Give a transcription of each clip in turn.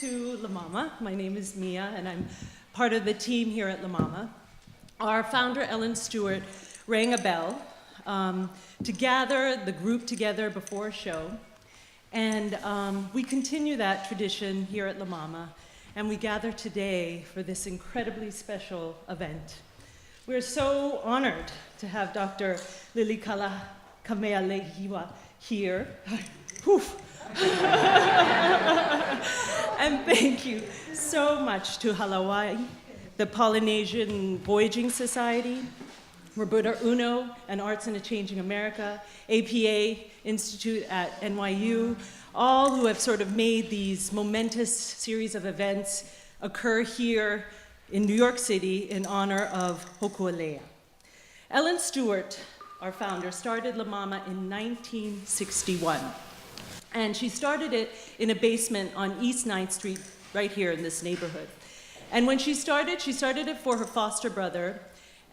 to La Mama. My name is Mia, and I'm part of the team here at La Mama. Our founder, Ellen Stewart, rang a bell to gather the group together before a show. And we continue that tradition here at La Mama, and we gather today for this incredibly special event. We're so honored to have Dr. Lilikalā Kame'eleihiwa here. And thank you so much to Hawaii, the Polynesian Voyaging Society, Roberta Uno and Arts in a Changing America, APA Institute at NYU, all who have sort of made these momentous series of events occur here in New York City in honor of Hōkūleʻa. Ellen Stewart, our founder, started La Mama in 1961. And she started it in a basement on East 9th Street, right here in this neighborhood. And when she started it for her foster brother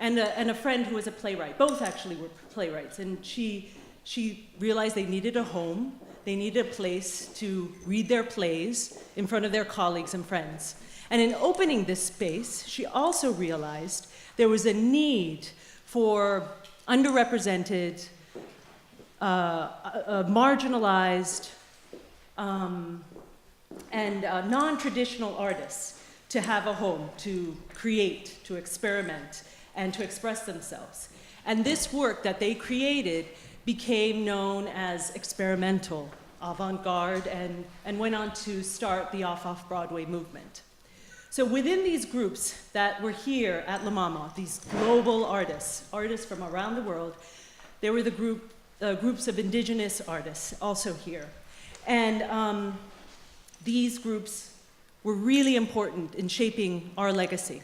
and a friend who was a playwright. Both actually were playwrights. And she realized they needed a home. They needed a place to read their plays in front of their colleagues and friends. And in opening this space, she also realized there was a need for underrepresented, marginalized, and non-traditional artists to have a home, to create, to experiment, and to express themselves. And this work that they created became known as experimental, avant-garde, and went on to start the off-Broadway movement. So within these groups that were here at La Mama, these global artists from around the world, there were the groups of indigenous artists also here. And these groups were really important in shaping our legacy.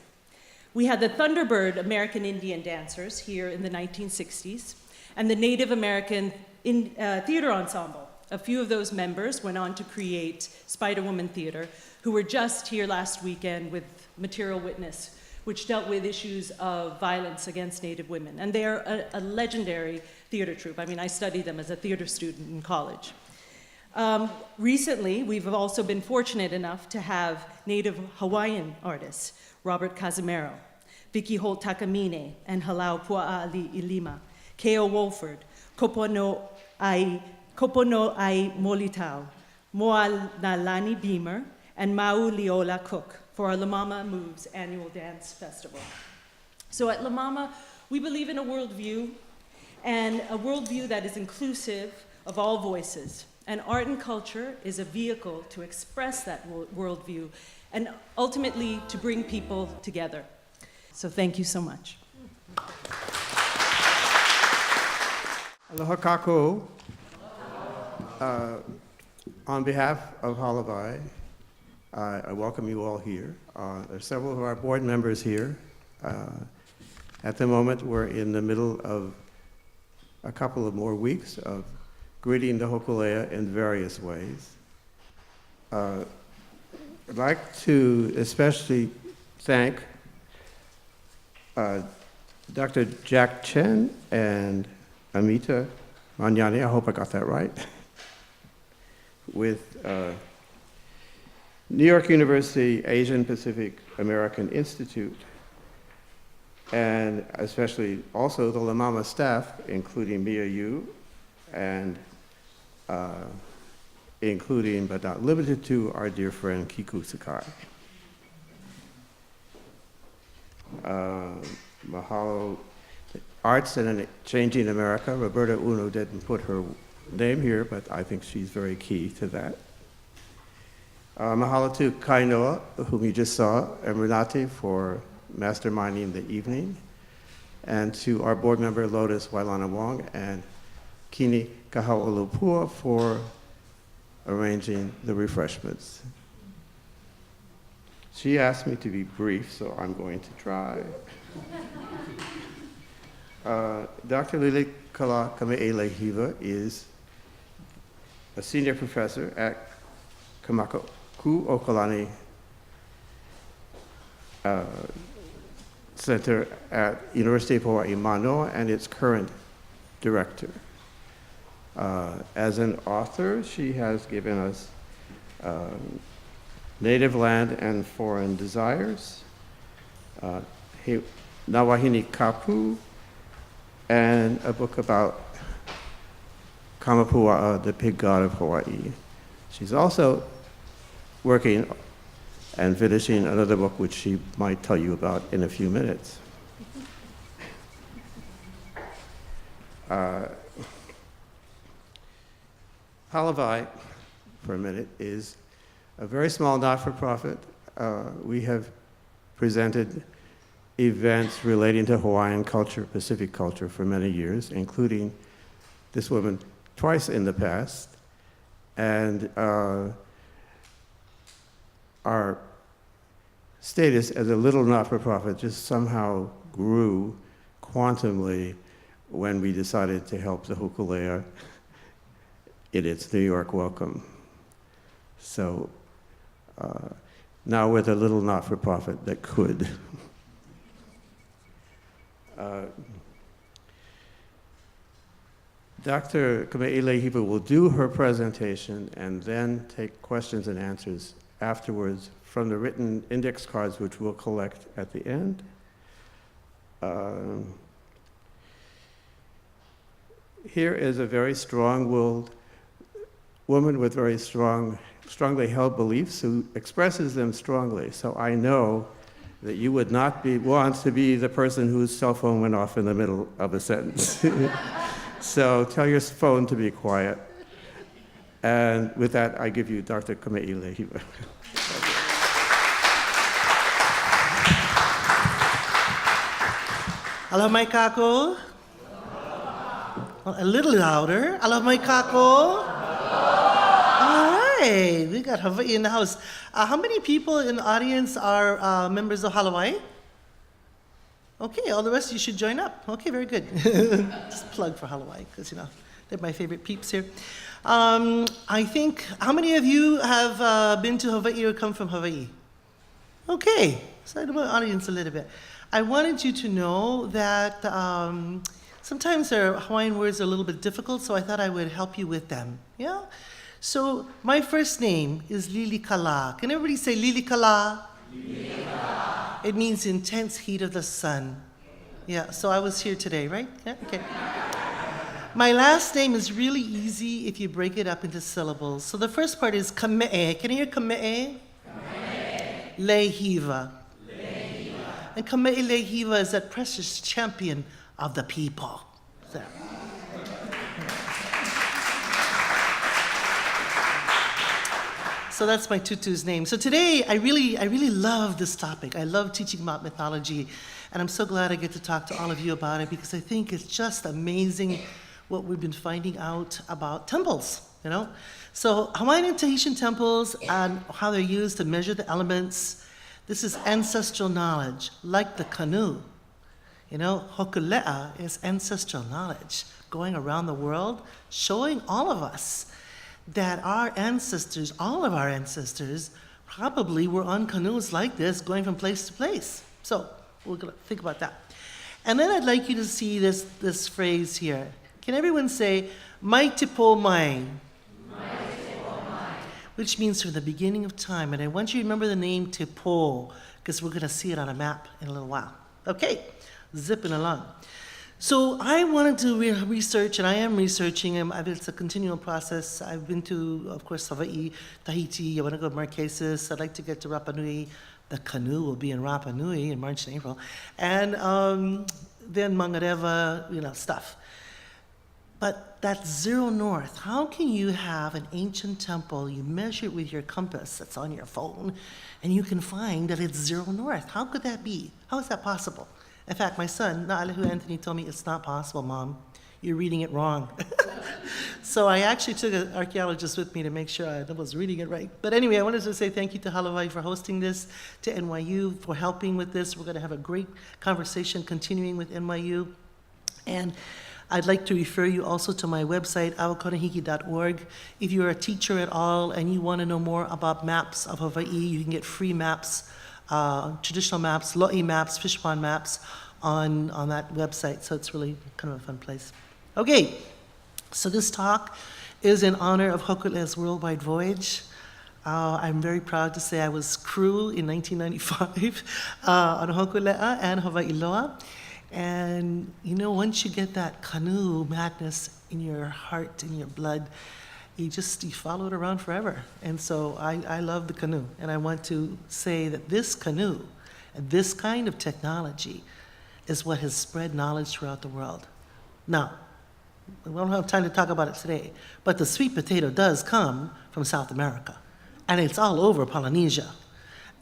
We had the Thunderbird American Indian dancers here in the 1960s, and the Native American Theater Ensemble. A few of those members went on to create Spider-Woman Theater, who were just here last weekend with Material Witness, which dealt with issues of violence against Native women. And they're a legendary theater troupe. I mean, I studied them as a theater student in college. Recently, we've also been fortunate enough to have Native Hawaiian artists, Robert Casimiro, Vicky Holt Takamine, and Halau Pua'ali Ilima, Keo Wolford, Kopono Ai Molitau, Moa Nalani Beamer, and Mau Liola Cook for our La Mama Moves annual dance festival. So at La Mama, we believe in a worldview, and a worldview that is inclusive of all voices. And art and culture is a vehicle to express that worldview and ultimately to bring people together. So thank you so much. Aloha kākou. On behalf of Hawaii, I welcome you all here. There are several of our board members here. At the moment, we're in the middle of a couple of more weeks of greeting the Hōkūleʻa in various ways. I'd like to especially thank Dr. Jack Chen and Amita Manyani, I hope I got that right, with New York University Asian Pacific American Institute, and especially also the La Mama staff, including Mia Yu, and including but not limited to our dear friend Kiku Sakai. Mahalo. Arts in a Changing America. Roberta Uno didn't put her name here, but I think she's very key to that. Mahalo to Kainoa, whom you just saw, and Renate for masterminding the evening, and to our board member Lotus Wailana Wong and Kini Kahau'olupua for arranging the refreshments. She asked me to be brief, so I'm going to try. Dr. Lilikalā Kame'eleihiwa is a senior professor at Kamakakūokalani Center at University of Hawai'i, Mānoa, and its current director. As an author, she has given us Native Land and Foreign Desires, Nawahini Kapu, and a book about Kamapua, the pig god of Hawaii. She's also working and finishing another book which she might tell you about in a few minutes. Halavai, for a minute, is a very small not-for-profit. We have presented events relating to Hawaiian culture, Pacific culture for many years, including this woman twice in the past. And our status as a little not-for-profit just somehow grew quantumly when we decided to help the Hōkūleʻa in its New York welcome. So now we're the little not-for-profit that could. Dr. Kame'eleihiwa will do her presentation and then take questions and answers afterwards from the written index cards, which we'll collect at the end. Here is a very strong-willed woman with very strongly held beliefs who expresses them strongly. So I know that you would not want to be the person whose cell phone went off in the middle of a sentence. So tell your phone to be quiet. And with that, I give you Dr. Kame'eleihiwa. Aloha mai kako. A little louder. Aloha mai kako. All right, we got Hawaii in the house. How many people in the audience are members of Hawaii? Okay, all the rest of you should join up. Okay, very good. Just plug for Hawaii, because, they're my favorite peeps here. I think, how many of you have been to Hawaii or come from Hawaii? Okay, so I know my audience a little bit. I wanted you to know that sometimes our Hawaiian words are a little bit difficult, so I thought I would help you with them. Yeah? So my first name is Lilikalā. Can everybody say Lilikalā? Lilikalā. It means intense heat of the sun. Yeah, so I was here today, right? Yeah, okay. My last name is really easy if you break it up into syllables. So the first part is Kame'e. Can you hear Kame'e? Kame'eleihiwa. And Kame'eleihiwa is that precious champion of the people. So. So that's my tutu's name. So today, I really love this topic. I love teaching about mythology, and I'm so glad I get to talk to all of you about it because I think it's just amazing what we've been finding out about temples, So Hawaiian and Tahitian temples and how they're used to measure the elements. This is ancestral knowledge, like the canoe. Hōkūleʻa is ancestral knowledge, going around the world, showing all of us that our ancestors, all of our ancestors, probably were on canoes like this, going from place to place. So we're gonna think about that. And then I'd like you to see this phrase here. Can everyone say, mai te pō mai? Which means from the beginning of time. And I want you to remember the name Te Pō, because we're gonna see it on a map in a little while. Okay, zipping along. So I wanted to research, and I am researching, it's a continual process. I've been to, of course, Hawaii, Tahiti, I want to go to Marquesas, I'd like to get to Rapa Nui. The canoe will be in Rapa Nui in March and April. And then Mangareva, stuff. But that's zero north. How can you have an ancient temple, you measure it with your compass that's on your phone, and you can find that it's zero north? How could that be? How is that possible? In fact, my son, Na'alehu Anthony, told me, it's not possible, Mom. You're reading it wrong. So I actually took an archaeologist with me to make sure I was reading it right. But anyway, I wanted to say thank you to Hawaii for hosting this, to NYU for helping with this. We're going to have a great conversation continuing with NYU. And I'd like to refer you also to my website, awakonahiki.org. If you're a teacher at all and you want to know more about maps of Hawaii, you can get free maps, traditional maps, lo'i maps, fish pond maps on that website. So it's really kind of a fun place. Okay, so this talk is in honor of Hōkūleʻa's worldwide voyage. I'm very proud to say I was crew in 1995 on Hōkūleʻa and Hawaiiloa. And once you get that canoe madness in your heart, in your blood, you follow it around forever. And so I love the canoe. And I want to say that this canoe and this kind of technology is what has spread knowledge throughout the world. Now, we don't have time to talk about it today, but the sweet potato does come from South America, and it's all over Polynesia.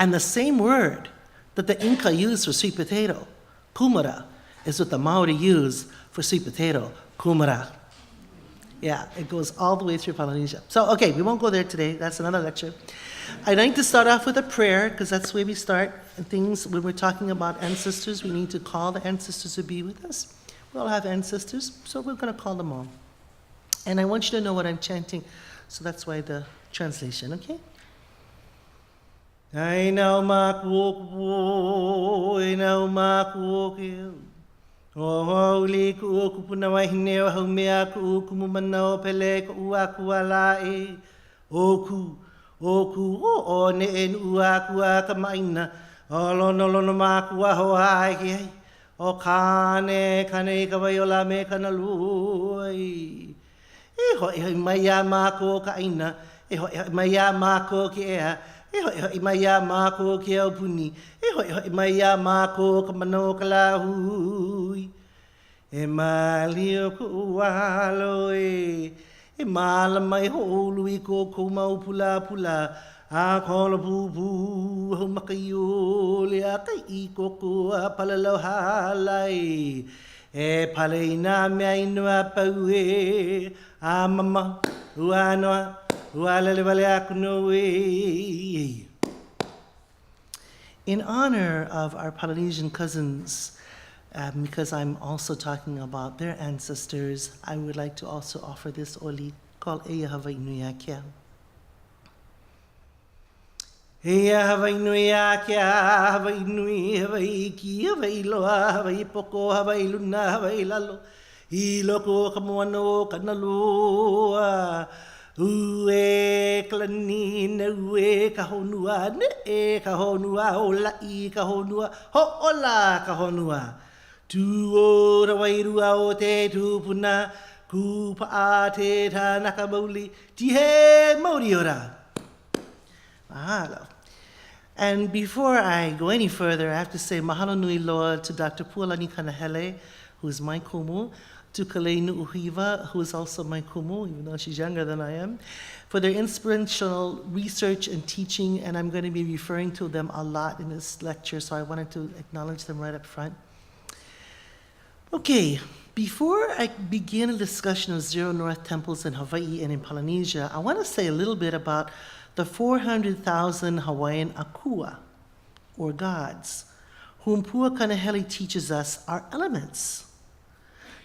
And the same word that the Inca used for sweet potato, kumara, is what the Maori use for sweet potato, kumara. Yeah, it goes all the way through Polynesia. So, okay, we won't go there today. That's another lecture. I'd like to start off with a prayer, because that's the way we start things. When we're talking about ancestors, we need to call the ancestors to be with us. We all have ancestors, so we're going to call them all. And I want you to know what I'm chanting, so that's why the translation, okay? I know Holy kupuna wahine wa humea ku kumumano pele ku Akua lae oku o ne en uakua kamaina olonolono makua hoai o kane kawaiola me kanalui e ho maya mako kaina e ho maya mako ki ea e ho maya mako ki au puni e ho maya mako kamano kalahui e malio ku walo e Mālama Honua pula a kola pupu ho makaiole a kai koko a palalo halai e paleina mea inua pau e a mama uanoa ualele vale akuno e. In honor of our Polynesian cousins, because I'm also talking about their ancestors, I would like to also offer this oli called Eia Hawaiian Kia. Eia Hawaiian Kia, Hawaii Hawaii ki, Hawaii loa, Hawaii poko, Hawaii luna, Hawaii lalo, I loko kamoano kanaloa, ue kalani na ue kahonua, ne e kahonua, o lai kahonua, ho ola kahonua. Tu o rawairua o te tupuna, ku pa'a te tānaka mauli, ti he mauri ora. Mahalo. And before I go any further, I have to say mahalo nui loa to Dr. Pualani Kanahele, who is my kumu, to Kame'eleihiwa, who is also my kumu, even though she's younger than I am, for their inspirational research and teaching, and I'm going to be referring to them a lot in this lecture, so I wanted to acknowledge them right up front. Okay, before I begin a discussion of Zero North temples in Hawaii and in Polynesia, I want to say a little bit about the 400,000 Hawaiian Akua, or gods, whom Pua Kanahele teaches us are elements.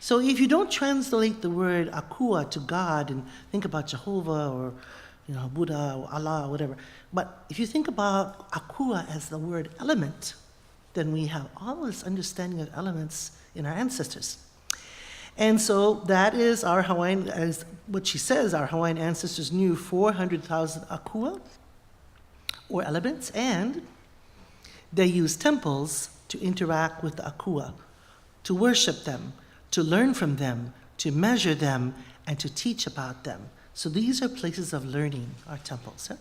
So if you don't translate the word Akua to God and think about Jehovah or Buddha or Allah or whatever, but if you think about Akua as the word element, then we have all this understanding of elements in our ancestors. And so that is our Hawaiian, as what she says, our Hawaiian ancestors knew 400,000 Akua, or elements, and they used temples to interact with the Akua, to worship them, to learn from them, to measure them, and to teach about them. So these are places of learning, our temples. Huh?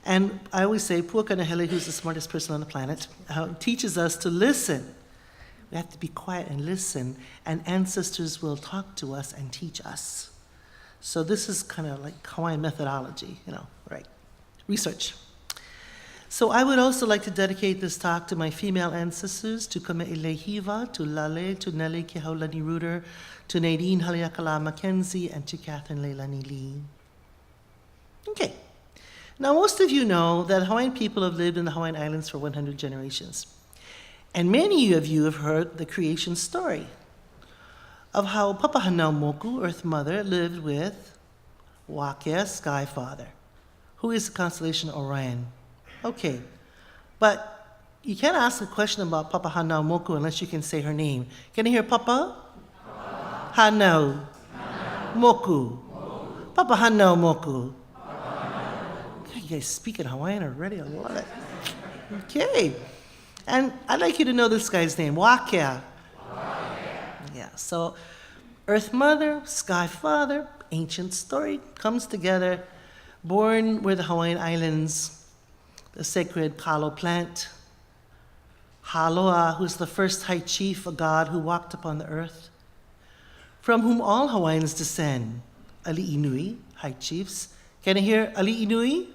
And I always say, Pua Kanahele, who's the smartest person on the planet, teaches us to listen. We have to be quiet and listen, and ancestors will talk to us and teach us. So this is kind of like Hawaiian methodology, right? Research. So I would also like to dedicate this talk to my female ancestors, to Kame'eleihiwa, to Lale, to Nele Kehaulani Reuter, to Nadine Haleakala Mackenzie, and to Catherine Leilani Lee. Okay. Now, most of you know that Hawaiian people have lived in the Hawaiian Islands for 100 generations. And many of you have heard the creation story of how Papahanaumoku, Earth Mother, lived with Wakea, Sky Father, who is the constellation Orion. Okay, but you can't ask a question about Papahanaumoku unless you can say her name. Can you hear Papa? Hanau. Moku. Papahanaumoku. you guys speak in Hawaiian already. I love it. Okay. And I'd like you to know this guy's name, Wakea. Yeah, so Earth Mother, Sky Father, ancient story, comes together, born where the Hawaiian Islands, the sacred kalo plant, Haloa, who's the first high chief, a god who walked upon the earth, from whom all Hawaiians descend, Ali'inui, high chiefs. Can I hear Ali'inui?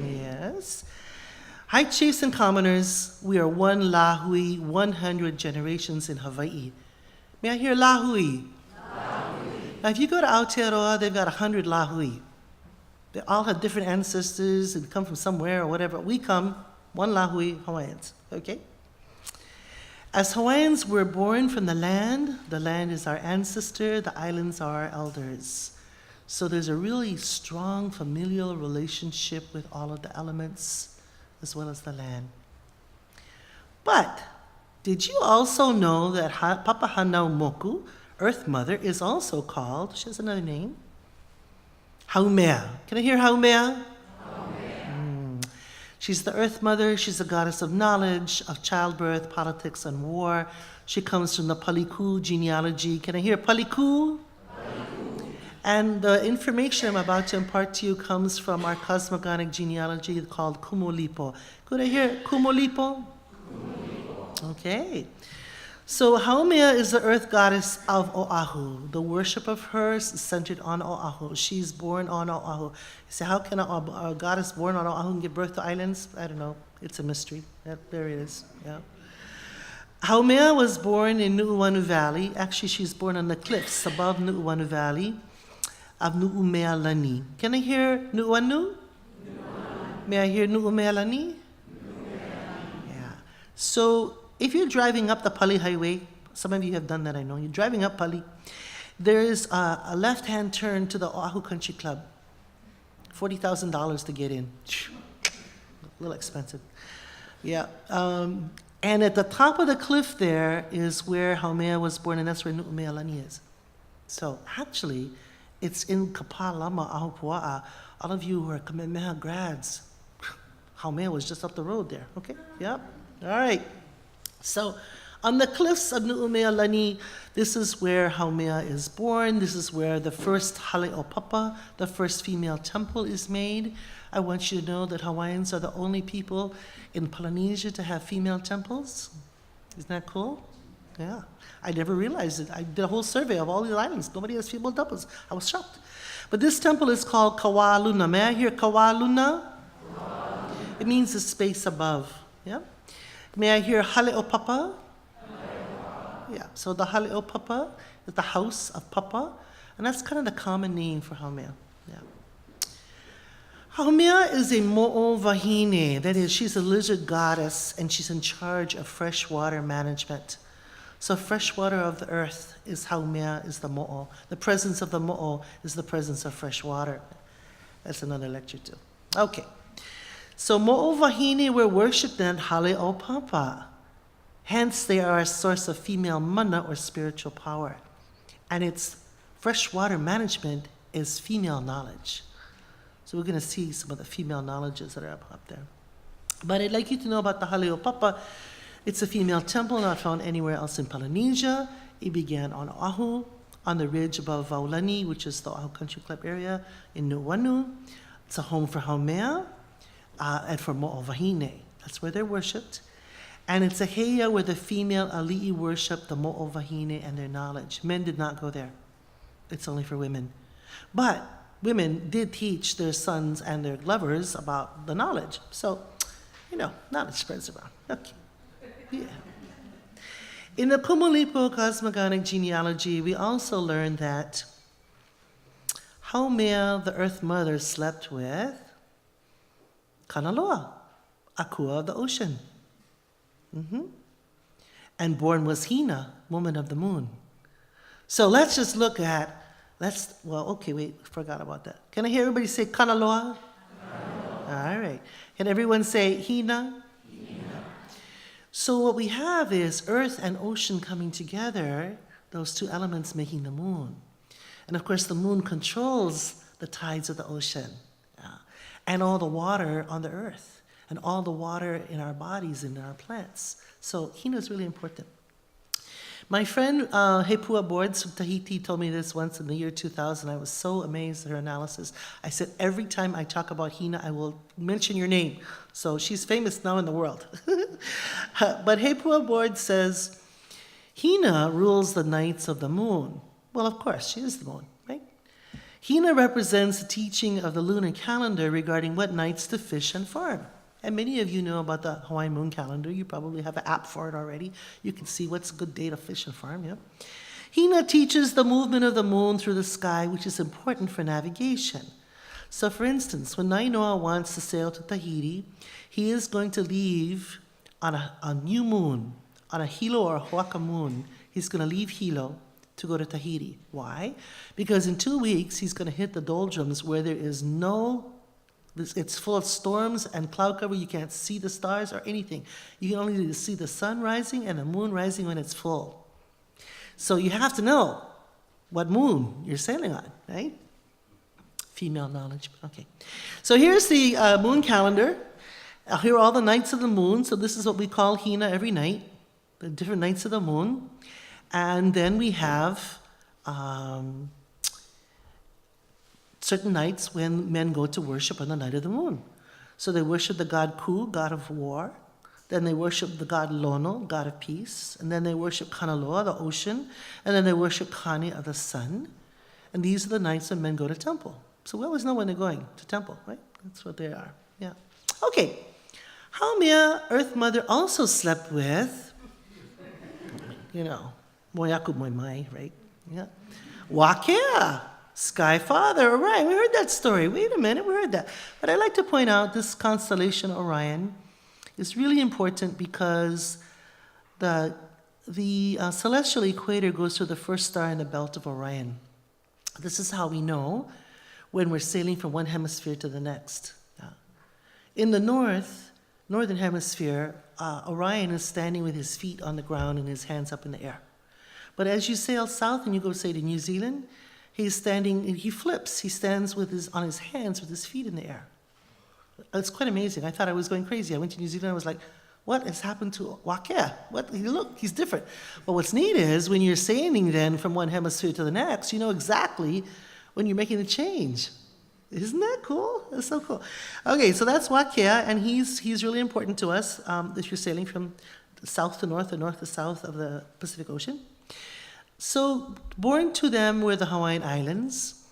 Yes. High chiefs and commoners, we are one lahui, 100 generations in Hawaii. May I hear lahui? Now, if you go to Aotearoa, they've got 100 lahui. They all have different ancestors and come from somewhere or whatever. We come, one lahui, Hawaiians, okay? As Hawaiians, we're born from the land. The land is our ancestor. The islands are our elders. So there's a really strong familial relationship with all of the elements as well as the land. But did you also know that Papa Hanau Moku, Earth Mother, is also called, she has another name, Haumea. Can I hear Haumea? She's the Earth Mother. She's a goddess of knowledge, of childbirth, politics, and war. She comes from the Paliku genealogy. Can I hear Paliku? And the information I'm about to impart to you comes from our cosmogonic genealogy called Kumolipo. Could I hear Kumolipo? Okay. So Haumea is the earth goddess of Oahu. The worship of her is centered on Oahu. She's born on Oahu. You say, how can a goddess born on Oahu give birth to islands? I don't know. It's a mystery. There it is. Yeah. Haumea was born in Nu'uanu Valley. Actually, she's born on the cliffs above Nu'uanu Valley of Nu'umealani. Can I hear Nu'uanu? May I hear Nu'umealani? Yeah. So if you're driving up the Pali Highway, some of you have done that, I know. You're driving up Pali. There is a left-hand turn to the Oahu Country Club. $40,000 to get in. A little expensive. Yeah. And at the top of the cliff there is where Haumea was born, and that's where Nu'umealani is. So actually, it's in Kapalama, Ahupua'a. All of you who are Kame'eleihiwa grads, Haumea was just up the road there. Okay? Yep. All right. So on the cliffs of Nu'umealani, this is where Haumea is born. This is where the first Hale'opapa, the first female temple, is made. I want you to know that Hawaiians are the only people in Polynesia to have female temples. Isn't that cool? Yeah. I never realized it. I did a whole survey of all these islands. Nobody has female temples. I was shocked. But this temple is called Kawaluna. May I hear Kawaluna? It means the space above. Yeah. May I hear Hale'opapa? Yeah, so the Hale'opapa is the house of Papa, and that's kind of the common name for Haumea. Yeah. Haumea is a mo'o wahine, that is, she's a lizard goddess, and she's in charge of freshwater management. So freshwater of the earth is Haumea, is the mo'o. The presence of the mo'o is the presence of fresh water. That's another lecture too. Okay. So mo'o wahine were worshipped in Hale'opapa. Hence, they are a source of female mana, or spiritual power. And its freshwater management is female knowledge. So we're going to see some of the female knowledges that are up there. But I'd like you to know about the Hale'opapa. It's a female temple not found anywhere else in Polynesia. It began on Oahu, on the ridge above Waulani, which is the Oahu Country Club area in Nu'uanu. It's a home for Haumea. And for mo'o wahine. That's where they're worshipped. And it's a heia where the female ali'i worship the mo'o wahine and their knowledge. Men did not go there. It's only for women. But women did teach their sons and their lovers about the knowledge. So, knowledge spreads around. Okay. Yeah. In the Kumolipo cosmogonic genealogy, we also learn that Haumea, the Earth Mother, slept with Kanaloa, Akua of the ocean. And born was Hina, woman of the moon. So let's just look at, forgot about that. Can I hear everybody say Kanaloa? All right. Can everyone say Hina? So what we have is earth and ocean coming together, those two elements making the moon. And of course, the moon controls the tides of the ocean. and all the water on the earth, and all the water in our bodies and in our plants. So hina is really important. My friend Hepua Boards from Tahiti told me this once in the year 2000. I was so amazed at her analysis. I said, every time I talk about hina, I will mention your name. So she's famous now in the world. But Hepua Boards says, hina rules the nights of the moon. Well, of course, she is the moon, right? Hina represents the teaching of the lunar calendar regarding what nights to fish and farm. And many of you know about the Hawaiian moon calendar. You probably have an app for it already. You can see what's a good day to fish and farm, yeah? Hina teaches the movement of the moon through the sky, which is important for navigation. So for instance, when Nainoa wants to sail to Tahiti, he is going to leave on a new moon, on a hilo or a hoaka moon. He's going to leave Hilo to go to Tahiti. Why? Because in 2 weeks, he's going to hit the doldrums where there is it's full of storms and cloud cover. You can't see the stars or anything. You can only see the sun rising and the moon rising when it's full. So you have to know what moon you're sailing on, right? Female knowledge, okay. So here's the moon calendar. Here are all the nights of the moon. So this is what we call hina every night, the different nights of the moon. And then we have certain nights when men go to worship on the night of the moon. So they worship the god Ku, god of war. Then they worship the god Lono, god of peace. And then they worship Kanaloa, the ocean. And then they worship Kani, of the sun. And these are the nights when men go to temple. So we always know when they're going to temple, right? That's what they are, yeah. Okay. Haumea, Earth Mother, also slept with, Moyaku Moimai, right? Yeah. Wakea, Sky Father, Orion. We heard that story. Wait a minute, we heard that. But I'd like to point out this constellation Orion is really important because the celestial equator goes through the first star in the belt of Orion. This is how we know when we're sailing from one hemisphere to the next. In the northern hemisphere, Orion is standing with his feet on the ground and his hands up in the air. But as you sail south and you go, say, to New Zealand, he's standing, and he flips. He stands on his hands with his feet in the air. It's quite amazing. I thought I was going crazy. I went to New Zealand, I was like, what has happened to Wakea? Look, he's different. But what's neat is when you're sailing then from one hemisphere to the next, you know exactly when you're making the change. Isn't that cool? That's so cool. Okay, so that's Wakea, and he's really important to us if you're sailing from south to north or north to south of the Pacific Ocean. So born to them were the Hawaiian Islands,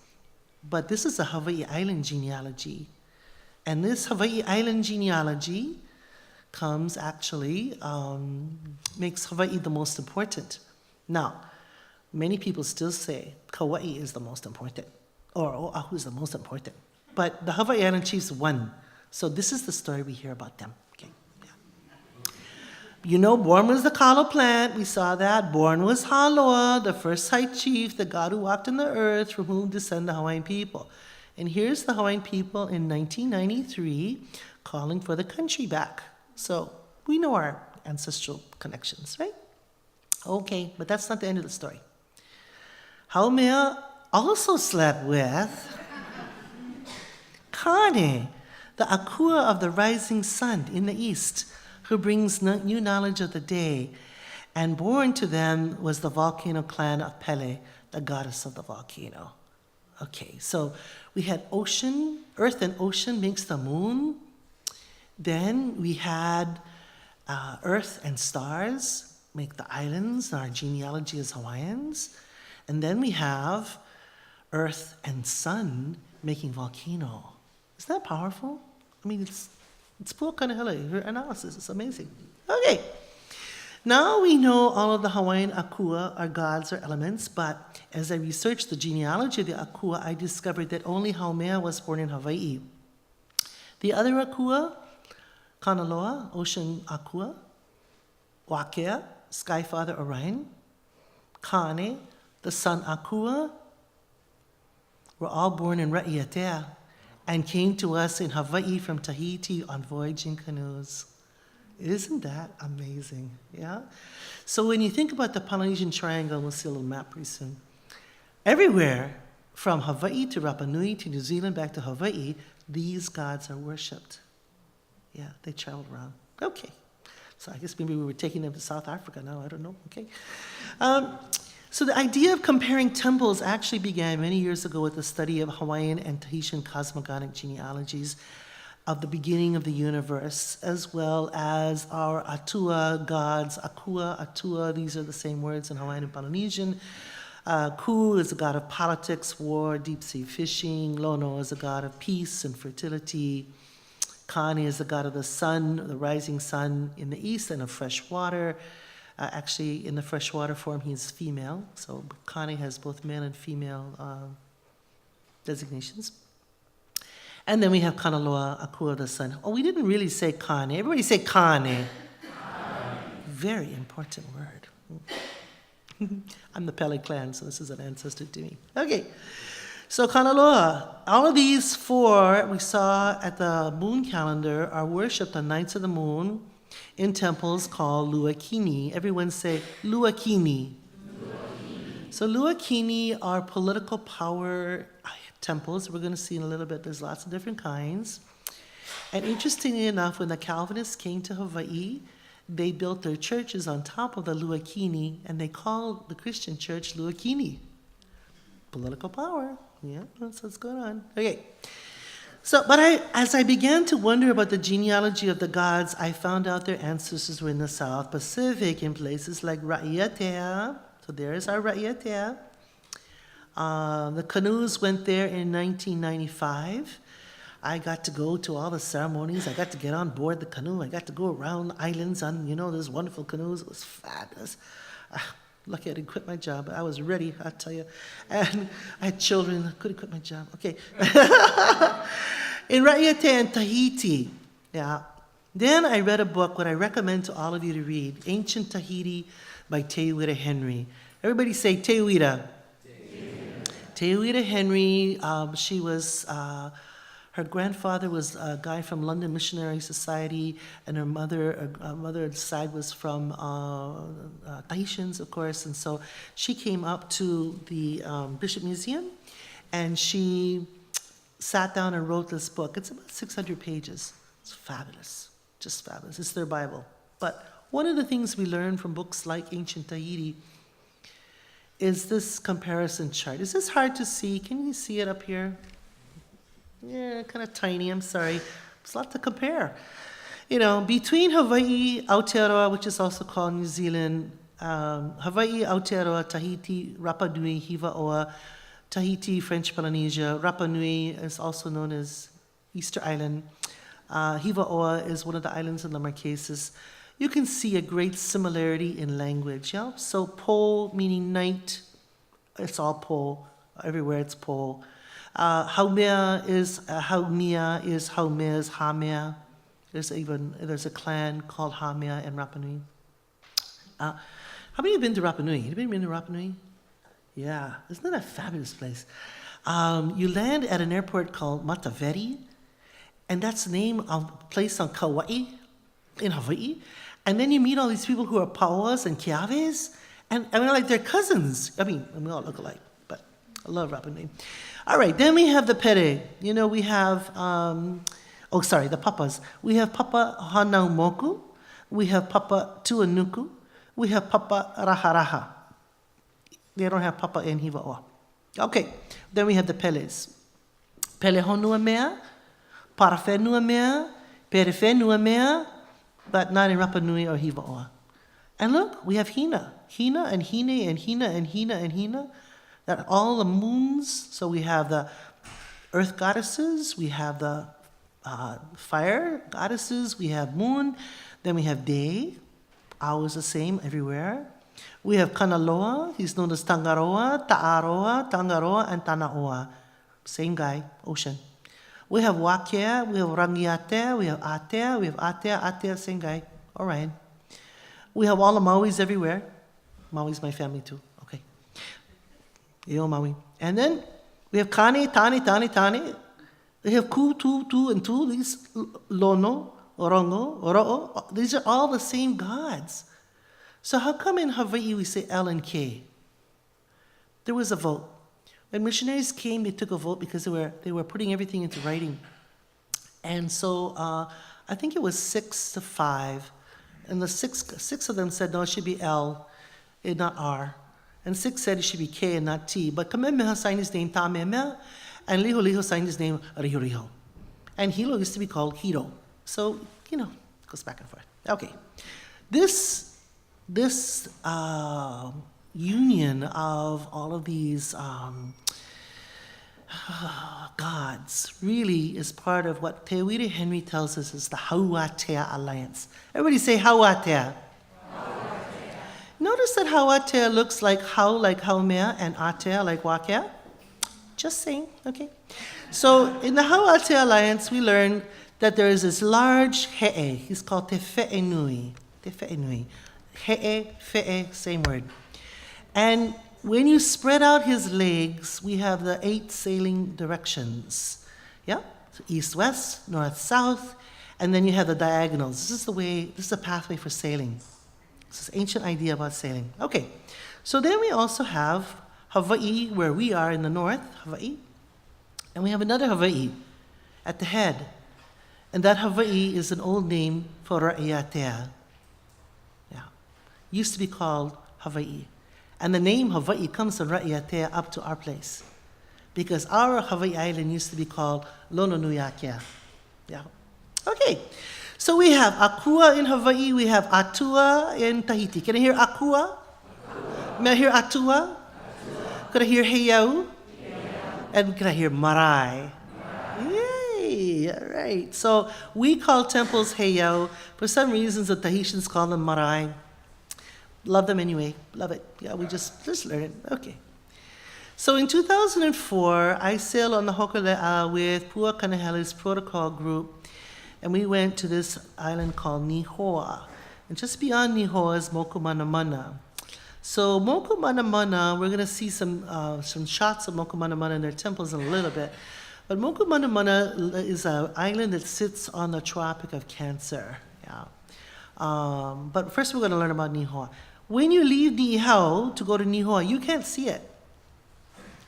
but this is a Hawaii Island genealogy. And this Hawaii Island genealogy comes actually, makes Hawaii the most important. Now, many people still say Kauai is the most important, or Oahu is the most important. But the Hawaii Island chiefs won. So this is the story we hear about them. Okay. Yeah. You know, born was the kalo plant. We saw that. Born was Haloa, the first high chief, the god who walked on the earth, from whom descend the Hawaiian people. And here's the Hawaiian people in 1993 calling for the country back. So we know our ancestral connections, right? Okay, but that's not the end of the story. Haumea also slept with Kane, the Akua of the rising sun in the east, who brings new knowledge of the day. And born to them was the volcano clan of Pele, the goddess of the volcano. Okay, so we had ocean, earth and ocean makes the moon. Then we had earth and stars make the islands. Our genealogy is Hawaiians. And then we have earth and sun making volcano. Isn't that powerful? I mean, it's Puakanahele, her analysis. It's amazing. Okay. Now we know all of the Hawaiian Akua are gods or elements, but as I researched the genealogy of the Akua, I discovered that only Haumea was born in Hawaii. The other Akua, Kanaloa, ocean Akua, Wakea, sky father Orion, Kane, the sun Akua, were all born in Ra'iatea and came to us in Hawaii from Tahiti on voyaging canoes. Isn't that amazing? Yeah? So when you think about the Polynesian triangle, we'll see a little map pretty soon. Everywhere from Hawaii to Rapa Nui to New Zealand back to Hawaii, these gods are worshipped. Yeah, they traveled around. Okay. So I guess maybe we were taking them to South Africa now, I don't know, okay. So the idea of comparing temples actually began many years ago with the study of Hawaiian and Tahitian cosmogonic genealogies of the beginning of the universe, as well as our Atua gods, Akua, Atua, these are the same words in Hawaiian and Polynesian. Ku is a god of politics, war, deep sea fishing. Lono is a god of peace and fertility. Kane is the god of the sun, the rising sun in the east, and of fresh water. Actually, in the freshwater form, he's female. So Kane has both male and female designations. And then we have Kanaloa, Akua, the sun. Oh, we didn't really say Kane. Everybody say Kane. Very important word. I'm the Pele clan, so this is an ancestor to me. Okay. So Kanaloa, all of these four we saw at the moon calendar are worshipped on nights of the moon in temples called luakini. Everyone say luakini. So luakini are political power temples. We're going to see in a little bit. There's lots of different kinds. And interestingly enough, when the Calvinists came to Hawaii, they built their churches on top of the luakini, and they called the Christian church luakini. Political power. Yeah, that's what's going on. Okay. So, but as I began to wonder about the genealogy of the gods, I found out their ancestors were in the South Pacific in places like Ra'iatea. So there's our Ra'iatea. The canoes went there in 1995. I got to go to all the ceremonies. I got to get on board the canoe. I got to go around islands on, those wonderful canoes. It was fabulous. Lucky I didn't quit my job, but I was ready, I'll tell you. And I had children, I couldn't quit my job. Okay. In Ra'iatea and Tahiti, yeah. Then I read a book, what I recommend to all of you to read, Ancient Tahiti by Teuira Henry. Everybody say Teuira. Teuira Henry, she was, her grandfather was a guy from London Missionary Society, and her mother's side was from Tahitians, of course, and so she came up to the Bishop Museum, and she sat down and wrote this book. It's about 600 pages. It's fabulous, just fabulous. It's their Bible. But one of the things we learn from books like Ancient Tahiti is this comparison chart. Is this hard to see? Can you see it up here? Yeah, kind of tiny, I'm sorry. There's a lot to compare. Between Hawaii, Aotearoa, which is also called New Zealand, Hawaii, Aotearoa, Tahiti, Rapa Nui, Hivaoa, Tahiti, French Polynesia. Rapa Nui is also known as Easter Island. Hivaoa is one of the islands in the Marquesas. You can see a great similarity in language. Yeah? So po meaning night, it's all po. Everywhere it's po. Haumea is Haumea is Haumea's Hamea. There's a clan called Hamea in Rapa Nui. How many have been to Rapa Nui? Have you been to Rapa Nui? Yeah, isn't that a fabulous place? You land at an airport called Mataveri, and that's the name of a place on Kauai in Hawaii. And then you meet all these people who are Pauas and Keaves, and we're like they're cousins. I mean, we all look alike, but I love Rapa Nui. All right, then we have the pere. We have, the papas. We have Papa Hanaumoku. We have Papa Tuanuku. We have Papa Raharaha. They don't have Papa in Hivaoa. Okay, then we have the peles. Pele honua mea, parafe nua mea, perefe nua mea, but not in Rapa Nui or Hivaoa. And look, we have Hina. Hina and Hine and Hina and Hina and Hina. That all the moons, so we have the earth goddesses, we have the fire goddesses, we have moon, then we have day, hours the same everywhere. We have Kanaloa, he's known as Tangaroa, Ta'aroa, Tangaroa, and Tanaoa. Same guy, ocean. We have Wakea, we have Rangiatea, we have Atea, Atea, same guy, all right. We have all the Mauis everywhere. Maui's my family too. Eo Maui. And then we have Kane, Tane. They have Ku, Tu, and Tu. These Lono, Orongo, Oro'o. These are all the same gods. So how come in Hawaii we say L and K? There was a vote. When missionaries came, they took a vote because they were putting everything into writing. And so I think it was 6-5, and the six of them said, no, it should be L and not R. And 6 said it should be K and not T. But Kame'eleihiwa signed his name Ta'amemea, and Liholiho signed his name Rihoriho. And Hilo used to be called Hiro. So, you know, it goes back and forth. Okay. This union of all of these gods really is part of what Te Wiri Henry tells us is the Hauatea Alliance. Everybody say Hauatea. Notice that Hauatea looks like Haumea and Atea like Wakea. Just saying, okay? So in the Hauatea Alliance, we learned that there is this large he'e. He's called Te Fe'enui. Te Fe'enui. He'e, fe'e, same word. And when you spread out his legs, we have the 8 sailing directions. Yeah? So east, west, north, south, and then you have the diagonals. This is the pathway for sailing. This is an ancient idea about sailing. Okay, so then we also have Hawaii, where we are in the north, Hawaii, and we have another Hawaii at the head. And that Hawaii is an old name for Ra'iatea. Yeah. Used to be called Hawaii. And the name Hawaii comes from Ra'iatea up to our place. Because our Hawaii island used to be called Lononuiakea. Yeah. Okay. So we have Akua in Hawaii, we have Atua in Tahiti. Can I hear Akua? May I hear Atua? Could I hear Heiau? And can I hear Marae? Yay! All right. So we call temples Heiau. For some reasons, the Tahitians call them Marae. Love them anyway. Love it. Yeah, we just learn it. Okay. So in 2004, I sailed on the Hōkūleʻa with Pua Kanahele's protocol group, and we went to this island called Nihoa. And just beyond Nihoa is Mokumanamana. So Mokumanamana, we're going to see some shots of Mokumanamana and their temples in a little bit. But Mokumanamana is an island that sits on the Tropic of Cancer. Yeah. But first we're going to learn about Nihoa. When you leave Niihau to go to Nihoa, you can't see it.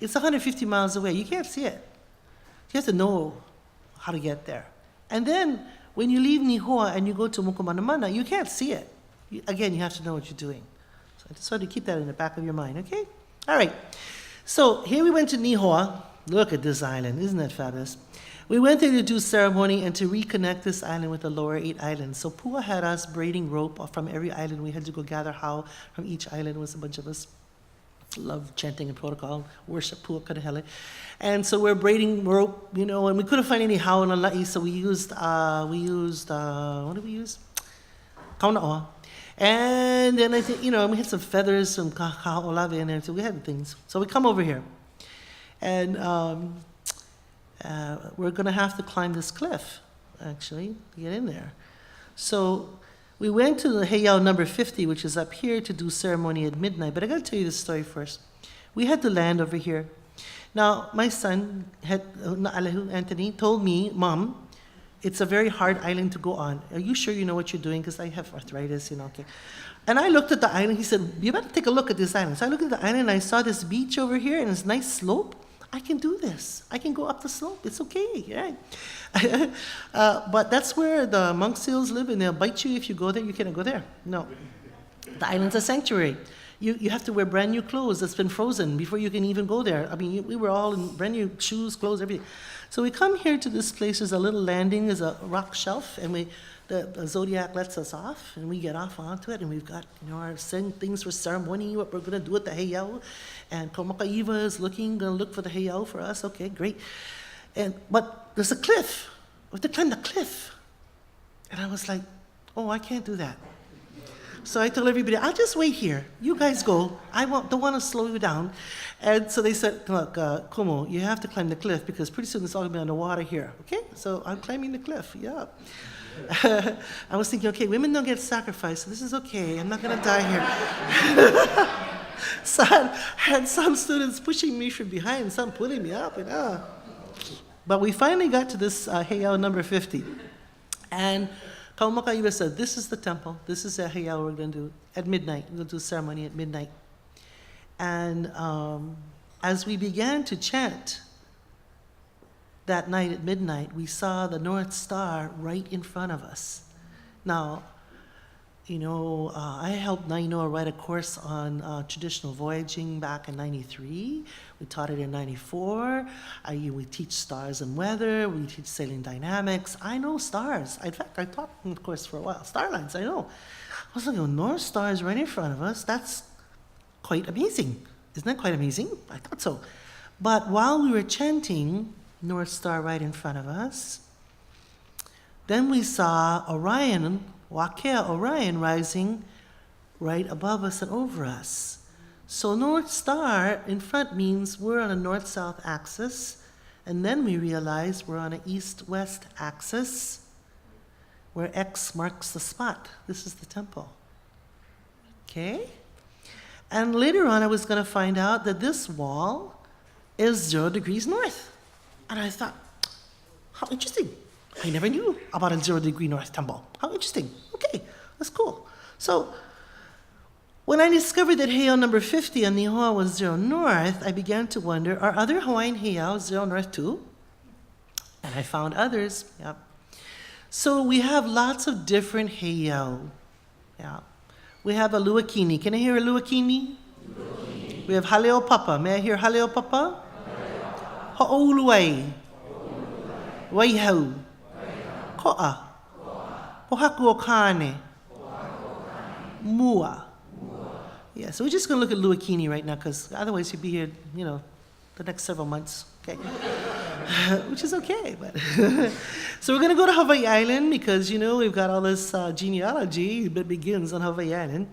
It's 150 miles away. You can't see it. You have to know how to get there. And then when you leave Nihoa and you go to Mokumanamana, you can't see it. Again, you have to know what you're doing. So I just wanted to keep that in the back of your mind, okay? All right. So here we went to Nihoa. Look at this island. Isn't that fabulous? We went there to do ceremony and to reconnect this island with the lower 8 islands. So Pua had us braiding rope from every island. We had to go gather how from each island. It was a bunch of us. Love chanting and protocol, worship Pua Kanahele. And so we're braiding rope, you know, and we couldn't find any hau in La'i, so we used, what did we use? Kaunaoa. And then I think, you know, we had some feathers, some kahaolave in there, so we had things. So we come over here. And we're going to have to climb this cliff, actually, to get in there. So we went to the heiau number 50, which is up here, to do ceremony at midnight. But I got to tell you this story first. We had to land over here. Now, my son, Anthony, told me, Mom, it's a very hard island to go on. Are you sure you know what you're doing? Because I have arthritis, you know. Okay. And I looked at the island. He said, you better take a look at this island. So I looked at the island, and I saw this beach over here, and this nice slope. I can do this. I can go up the slope. It's okay, right? But that's where the monk seals live, and they'll bite you if you go there. You cannot go there. No. The island's a sanctuary. You have to wear brand new clothes that's been frozen before you can even go there. I mean, we were all in brand new shoes, clothes, everything. So we come here to this place. There's a little landing. There's a rock shelf, and the Zodiac lets us off, and we get off onto it, and we've got, you know, our things for ceremony, what we're going to do at the heiau. And Kamakakūokalani is going to look for the heiau for us. Okay, great. But there's a cliff. We have to climb the cliff. And I was like, oh, I can't do that. So I told everybody, I'll just wait here. You guys go. I don't want to slow you down. And so they said, look, Kumo, you have to climb the cliff because pretty soon it's all going to be underwater here. Okay? So I'm climbing the cliff. Yeah. I was thinking, okay, women don't get sacrificed, so this is okay. I'm not going to die here. So I had some students pushing me from behind, some pulling me up. But we finally got to this heiau number 50. And Kamakakūokalani said, this is the temple. This is the heiau we're going to do at midnight. We're going to do ceremony at midnight. And as we began to chant, that night at midnight, we saw the North Star right in front of us. Now, I helped Nainoa write a course on traditional voyaging back in '93. We taught it in '94. We teach stars and weather. We teach sailing dynamics. I know stars. In fact, I taught in the course for a while. Star lines, I know. I was like, North Star is right in front of us. That's quite amazing. Isn't that quite amazing? I thought so. But while we were chanting North Star right in front of us, then we saw Orion, Wakea Orion, rising right above us and over us. So North Star in front means we're on a north-south axis, and then we realized we're on an east-west axis, where X marks the spot. This is the temple. Okay? And later on, I was going to find out that this wall is 0 degrees north. And I thought, how interesting. I never knew about a 0 degree north temple. How interesting. Okay, that's cool. So when I discovered that heiau number 50 on Nihoa was 0 north, I began to wonder, are other Hawaiian heiau 0 north too? And I found others, yep. So we have lots of different heiau. Yeah. We have a luakini. Can I hear a luakini? We have haleo papa. May I hear haleo papa? Ho'oluai. Waihau. Ko'a. Pohakūokalani. Mua. Yeah, so we're just going to look at luakini right now, because otherwise you'd be here, the next several months. Okay. Which is okay, but so we're going to go to Hawaii Island because, we've got all this genealogy that begins on Hawaii Island.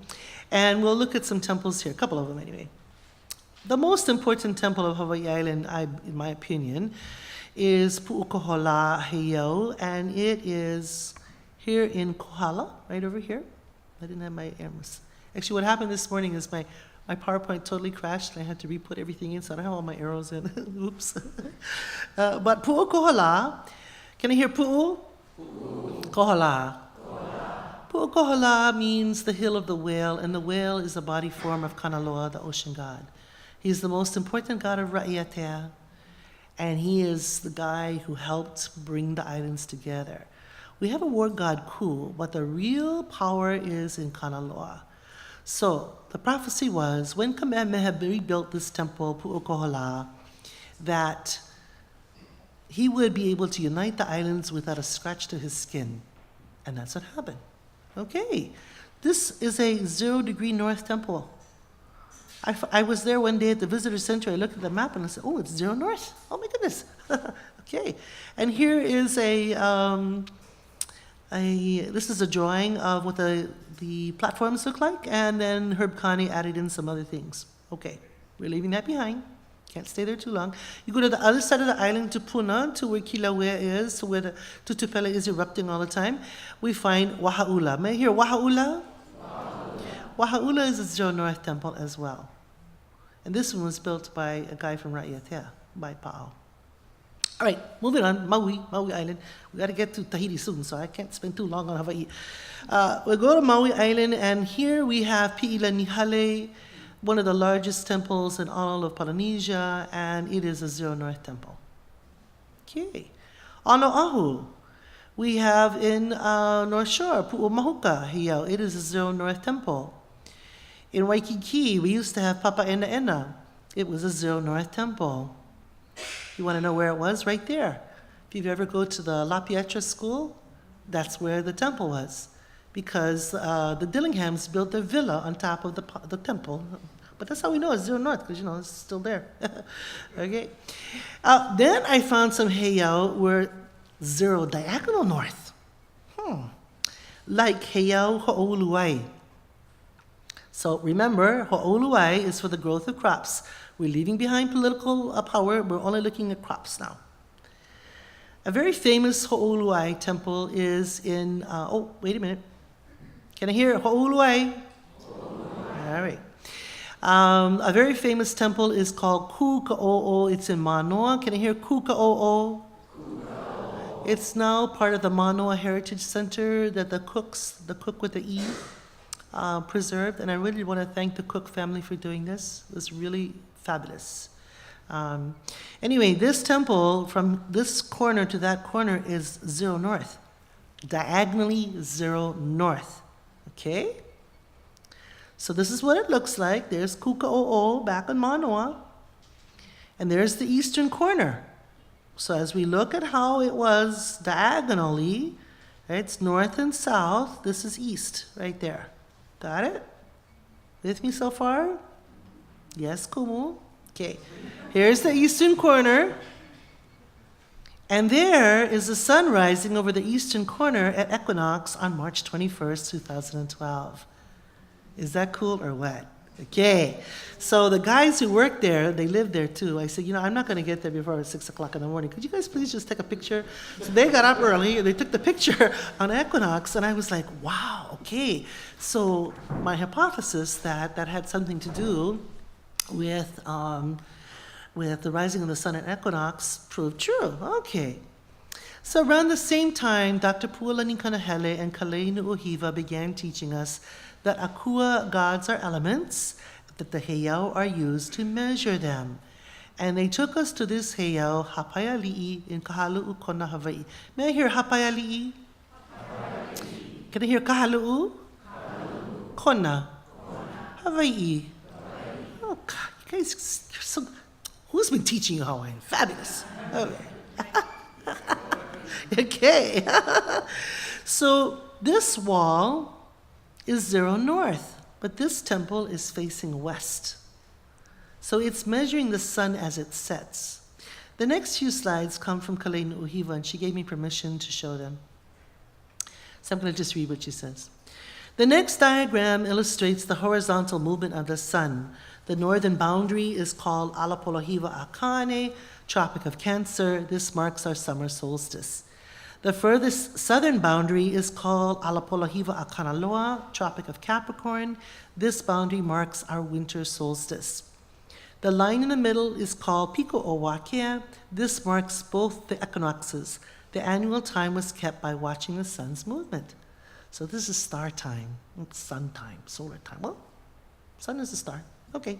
And we'll look at some temples here, a couple of them anyway. The most important temple of Hawaii Island, in my opinion, is Pu'ukohola Heiau, and it is here in Kohala, right over here. I didn't have my arrows. Actually, what happened this morning is my PowerPoint totally crashed, and I had to re-put everything in, so I don't have all my arrows in. Oops. But Pu'ukohola, can I hear Pu'u? Kohola. Pu'ukohola means the hill of the whale, and the whale is a body form of Kanaloa, the ocean god. He's the most important god of Ra'iatea, and he is the guy who helped bring the islands together. We have a war god Ku, but the real power is in Kanaloa. So the prophecy was, when Kame'eleihiwa rebuilt this temple, Pu'ukohola, that he would be able to unite the islands without a scratch to his skin. And that's what happened. Okay, this is a 0 degree north temple. I was there one day at the visitor center. I looked at the map and I said, oh, it's 0 north. Oh my goodness. Okay, and here is this is a drawing of what the platforms look like, and then Herb Connie added in some other things. Okay, we're leaving that behind. Can't stay there too long. You go to the other side of the island, to Puna, to where Kilauea is, to where the Tutupele is erupting all the time. We find Wahaula. May I hear Wahaula? Wahaula is a 0 north temple as well. And this one was built by a guy from Ra'iatea, by Pa'ao. All right, moving on, Maui Island. We got to get to Tahiti soon, so I can't spend too long on Hawaii. We'll go to Maui Island, and here we have Pi'ila Nihale, one of the largest temples in all of Polynesia, and it is a 0 north temple. Okay. On Oahu, we have in North Shore, Pu'umahuka Heiau. It is a 0 north temple. In Waikiki, we used to have Papa Ena Ena. It was a 0 north temple. You want to know where it was? Right there. If you've ever go to the La Pietra school, that's where the temple was, because the Dillinghams built their villa on top of the temple. But that's how we know it's 0 north, because it's still there. Okay. Then I found some heiau were 0 diagonal north. Like heiau Ho'oluai. So remember, Ho'oluai is for the growth of crops. We're leaving behind political power. We're only looking at crops now. A very famous Ho'oluai temple is in, wait a minute. Can I hear Ho'oluai? All right. A very famous temple is called Kūka'o'o. It's in Mānoa. Can I hear Kūka'o'o? It's now part of the Mānoa Heritage Center that the cook with the E, preserved. And I really want to thank the Cook family for doing this. It was really fabulous. Anyway, this temple, from this corner to that corner, is 0 north. Diagonally 0 north. Okay? So this is what it looks like. There's Kūka'o'o back in Mānoa. And there's the eastern corner. So as we look at how it was diagonally, right, it's north and south. This is east right there. Got it? With me so far? Yes, Kumu? Okay. Here's the eastern corner. And there is the sun rising over the eastern corner at equinox on March 21st, 2012. Is that cool or what? Okay. So the guys who work there, they live there too. I said, I'm not going to get there before 6 o'clock in the morning. Could you guys please just take a picture? So they got up early and they took the picture on equinox. And I was like, wow, okay. So my hypothesis that had something to do with the rising of the sun at equinox proved true. Okay. So around the same time, Dr. Pualani Kanahele and Kame'eleihiwa began teaching us that Akua gods are elements, that the heiau are used to measure them. And they took us to this heiau, Hapaiali'i, in Kahalu'u, Kona, Hawaii. May I hear Hapaiali'i? Can I hear Kahalu'u? Kona. Hawaii. Oh, God, you guys, you're so... Who's been teaching you Hawaiian? Fabulous. Okay. Okay. So this wall is 0 north, but this temple is facing west. So it's measuring the sun as it sets. The next few slides come from Kame'eleihiwa, and she gave me permission to show them. So I'm going to just read what she says. The next diagram illustrates the horizontal movement of the sun. The northern boundary is called Alapolohiwa Akane, Tropic of Cancer. This marks our summer solstice. The furthest southern boundary is called Alapolohiwa Akanaloa, Tropic of Capricorn. This boundary marks our winter solstice. The line in the middle is called Piko o Wakea. This marks both the equinoxes. The annual time was kept by watching the sun's movement. So this is star time, it's sun time, solar time. Well, sun is a star. Okay.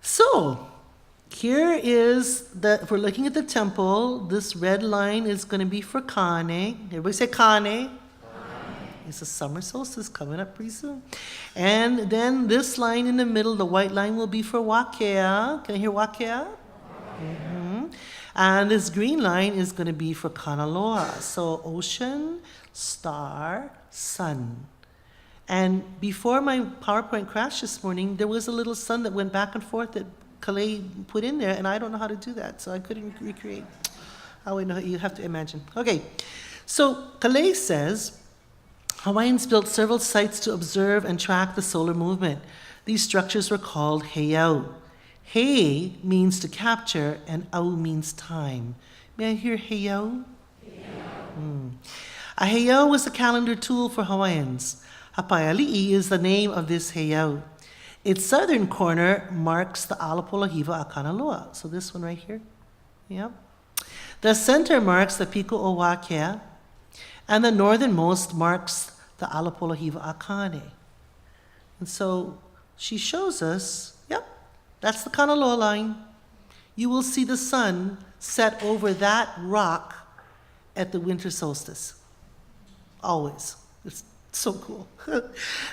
So, here is if we're looking at the temple, this red line is going to be for Kane. Everybody say Kane. It's a summer solstice coming up pretty soon. And then this line in the middle, the white line, will be for Wakea. Can I hear Wakea? Mm-hmm. And this green line is going to be for Kanaloa. So ocean, star, sun. And before my PowerPoint crashed this morning, there was a little sun that went back and forth that Kalei put in there, and I don't know how to do that, so I couldn't recreate. Oh, wait, no, you have to imagine. Okay, so Kalei says, Hawaiians built several sites to observe and track the solar movement. These structures were called heiau. Hei means to capture, and au means time. May I hear heiau? A heiau was a calendar tool for Hawaiians. Hapaiali'i is the name of this heiau. Its southern corner marks the Alapolohiwa Akanaloa. So this one right here. Yep. The center marks the Piko o Wakea, and the northernmost marks the Alapolohiwa Akane. And so she shows us, yep, that's the Kanaloa line. You will see the sun set over that rock at the winter solstice. Always. It's so cool.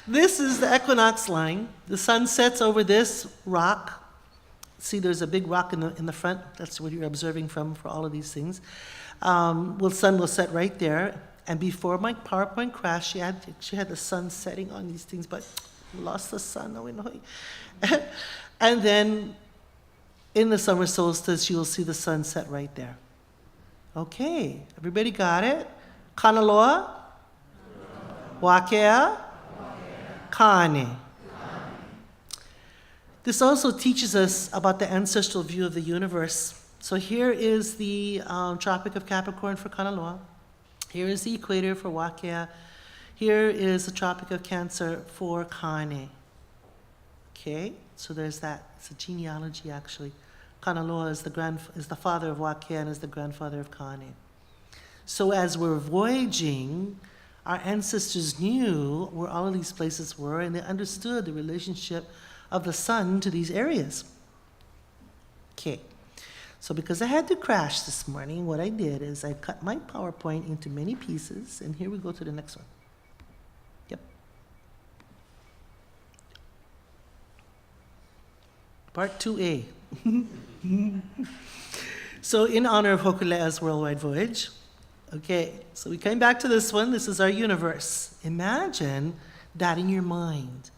This is the equinox line. The sun sets over this rock. See, there's a big rock in the front. That's what you're observing from for all of these things. The sun will set right there. And before my PowerPoint crashed, she had the sun setting on these things, but lost the sun. And then in the summer solstice, you will see the sun set right there. Okay, everybody got it? Kanaloa? Wakea? Kane. This also teaches us about the ancestral view of the universe. So here is the Tropic of Capricorn for Kanaloa. Here is the equator for Wakea. Here is the Tropic of Cancer for Kane. Okay, so there's that. It's a genealogy, actually. Kanaloa is the father of Wakea and is the grandfather of Kane. So as we're voyaging, our ancestors knew where all of these places were, and they understood the relationship of the sun to these areas. Okay. So because I had to crash this morning, what I did is I cut my PowerPoint into many pieces, and here we go to the next one. Yep. Part 2A. So in honor of Hōkūleʻa's worldwide voyage, okay, so we came back to this one. This is our universe. Imagine that in your mind.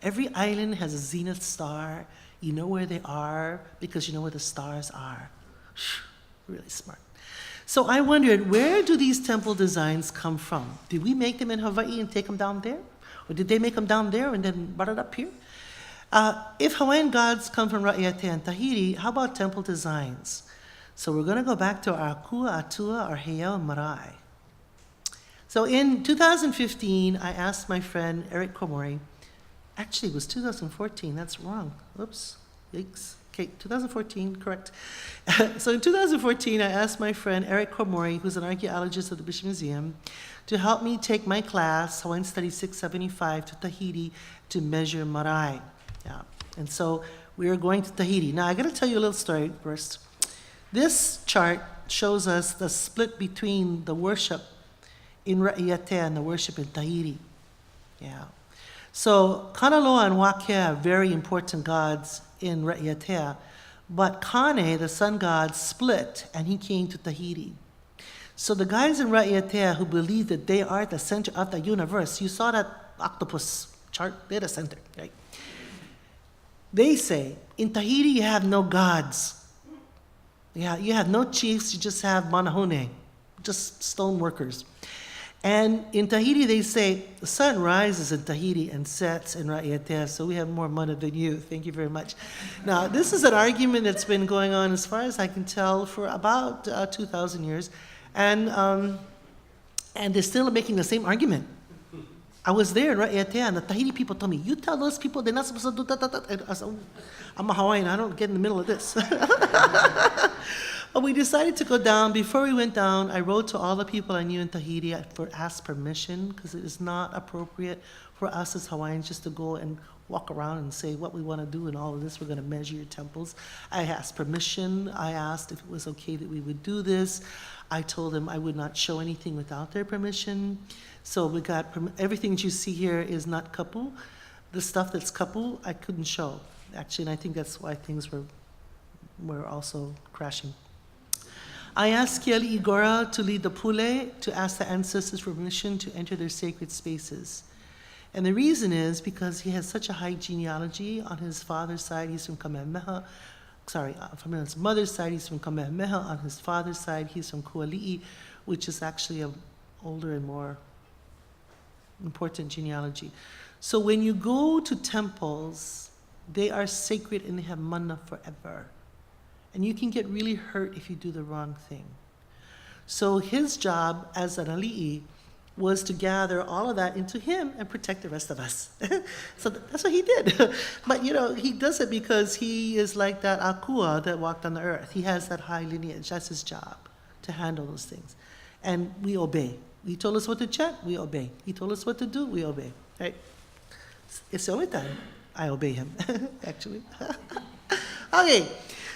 Every island has a zenith star. You know where they are because you know where the stars are. Really smart. So I wondered, where do these temple designs come from? Did we make them in Hawaii and take them down there? Or did they make them down there and then brought it up here? If Hawaiian gods come from Ra'iatea and Tahiti, how about temple designs? So we're going to go back to our Akua, Atua, our Heiau, and Marae. So in 2015, I asked my friend Eric Komori, actually it was 2014, that's wrong. Oops, yikes. Okay, 2014, correct. So in 2014, I asked my friend Eric Komori, who's an archaeologist at the Bishop Museum, to help me take my class, Hawaiian Studies 675, to Tahiti to measure Marae. Yeah. And so we are going to Tahiti. Now, I got to tell you a little story first. This chart shows us the split between the worship in Ra'iatea and the worship in Tahiti. Yeah. So Kanaloa and Wakea are very important gods in Ra'iatea, but Kane, the sun god, split and he came to Tahiti. So the guys in Ra'iatea who believe that they are the center of the universe, you saw that octopus chart, they're the center, right? They say, in Tahiti you have no gods. Yeah, you have no chiefs, you just have Manahune, just stone workers. And in Tahiti they say, the sun rises in Tahiti and sets in Ra'iatea, so we have more mana than you. Thank you very much. Now, this is an argument that's been going on, as far as I can tell, for about 2,000 years. And they're still making the same argument. I was there in Ra'iatea, and the Tahiti people told me, you tell those people they're not supposed to do that. And I said, oh, I'm a Hawaiian, I don't get in the middle of this. But we decided to go down. Before we went down, I wrote to all the people I knew in Tahiti for ask permission, because it is not appropriate for us as Hawaiians just to go and walk around and say what we want to do and all of this. We're going to measure your temples. I asked permission. I asked if it was okay that we would do this. I told them I would not show anything without their permission. So we got everything that you see here is not kapu. The stuff that's kapu, I couldn't show, actually, and I think that's why things were also crashing. I asked Keali'igora to lead the pule to ask the ancestors for permission to enter their sacred spaces. And the reason is because he has such a high genealogy. On his father's side, he's from Kame'eleihiwa. From his mother's side, he's from Kame'eleihiwa. On his father's side, he's from Kuali'i, which is actually an older and more important genealogy. So when you go to temples, they are sacred and they have mana forever. And you can get really hurt if you do the wrong thing. So his job as an ali'i was to gather all of that into him and protect the rest of us. So that's what he did. But he does it because he is like that Akua that walked on the earth. He has that high lineage. That's his job, to handle those things. And we obey. He told us what to check, we obey. He told us what to do, we obey. Right? It's the only time I obey him, actually. Okay.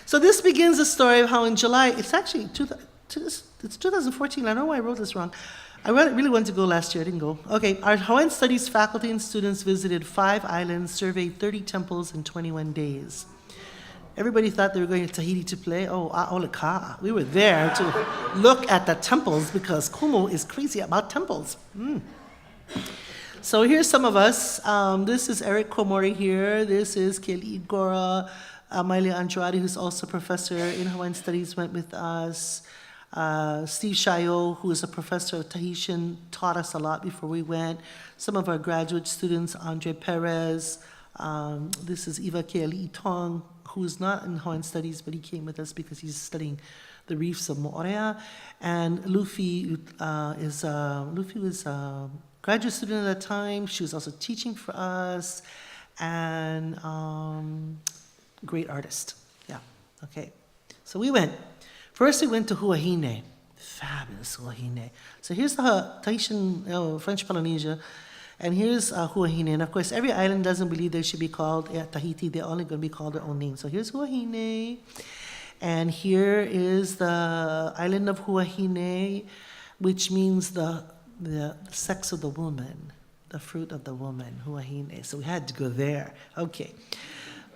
So this begins the story of how in July, it's actually it's 2014. I don't know why I wrote this wrong. I really wanted to go last year. I didn't go. Okay, our Hawaiian Studies faculty and students visited 5 islands, surveyed 30 temples in 21 days. Everybody thought they were going to Tahiti to play. Oh, Lilikalā K. We were there to look at the temples because Kumu is crazy about temples. So here's some of us. This is Eric Komori here. This is Keali'igora. Maile Andrade, who's also a professor in Hawaiian Studies, went with us. Steve Shayo, who is a professor of Tahitian, taught us a lot before we went. Some of our graduate students, Andre Perez. This is Iva Keali'i, who is not in Hawaiian Studies, but he came with us because he's studying the reefs of Moorea. And Luffy was a graduate student at the time. She was also teaching for us. And great artist. Yeah, okay. So we went. First we went to Huahine. Fabulous Huahine. So here's the Tahitian, French Polynesia, and here's Huahine. And of course, every island doesn't believe they should be called Tahiti. They're only going to be called their own name. So here's Huahine. And here is the island of Huahine, which means the sex of the woman, the fruit of the woman, Huahine. So we had to go there. Okay.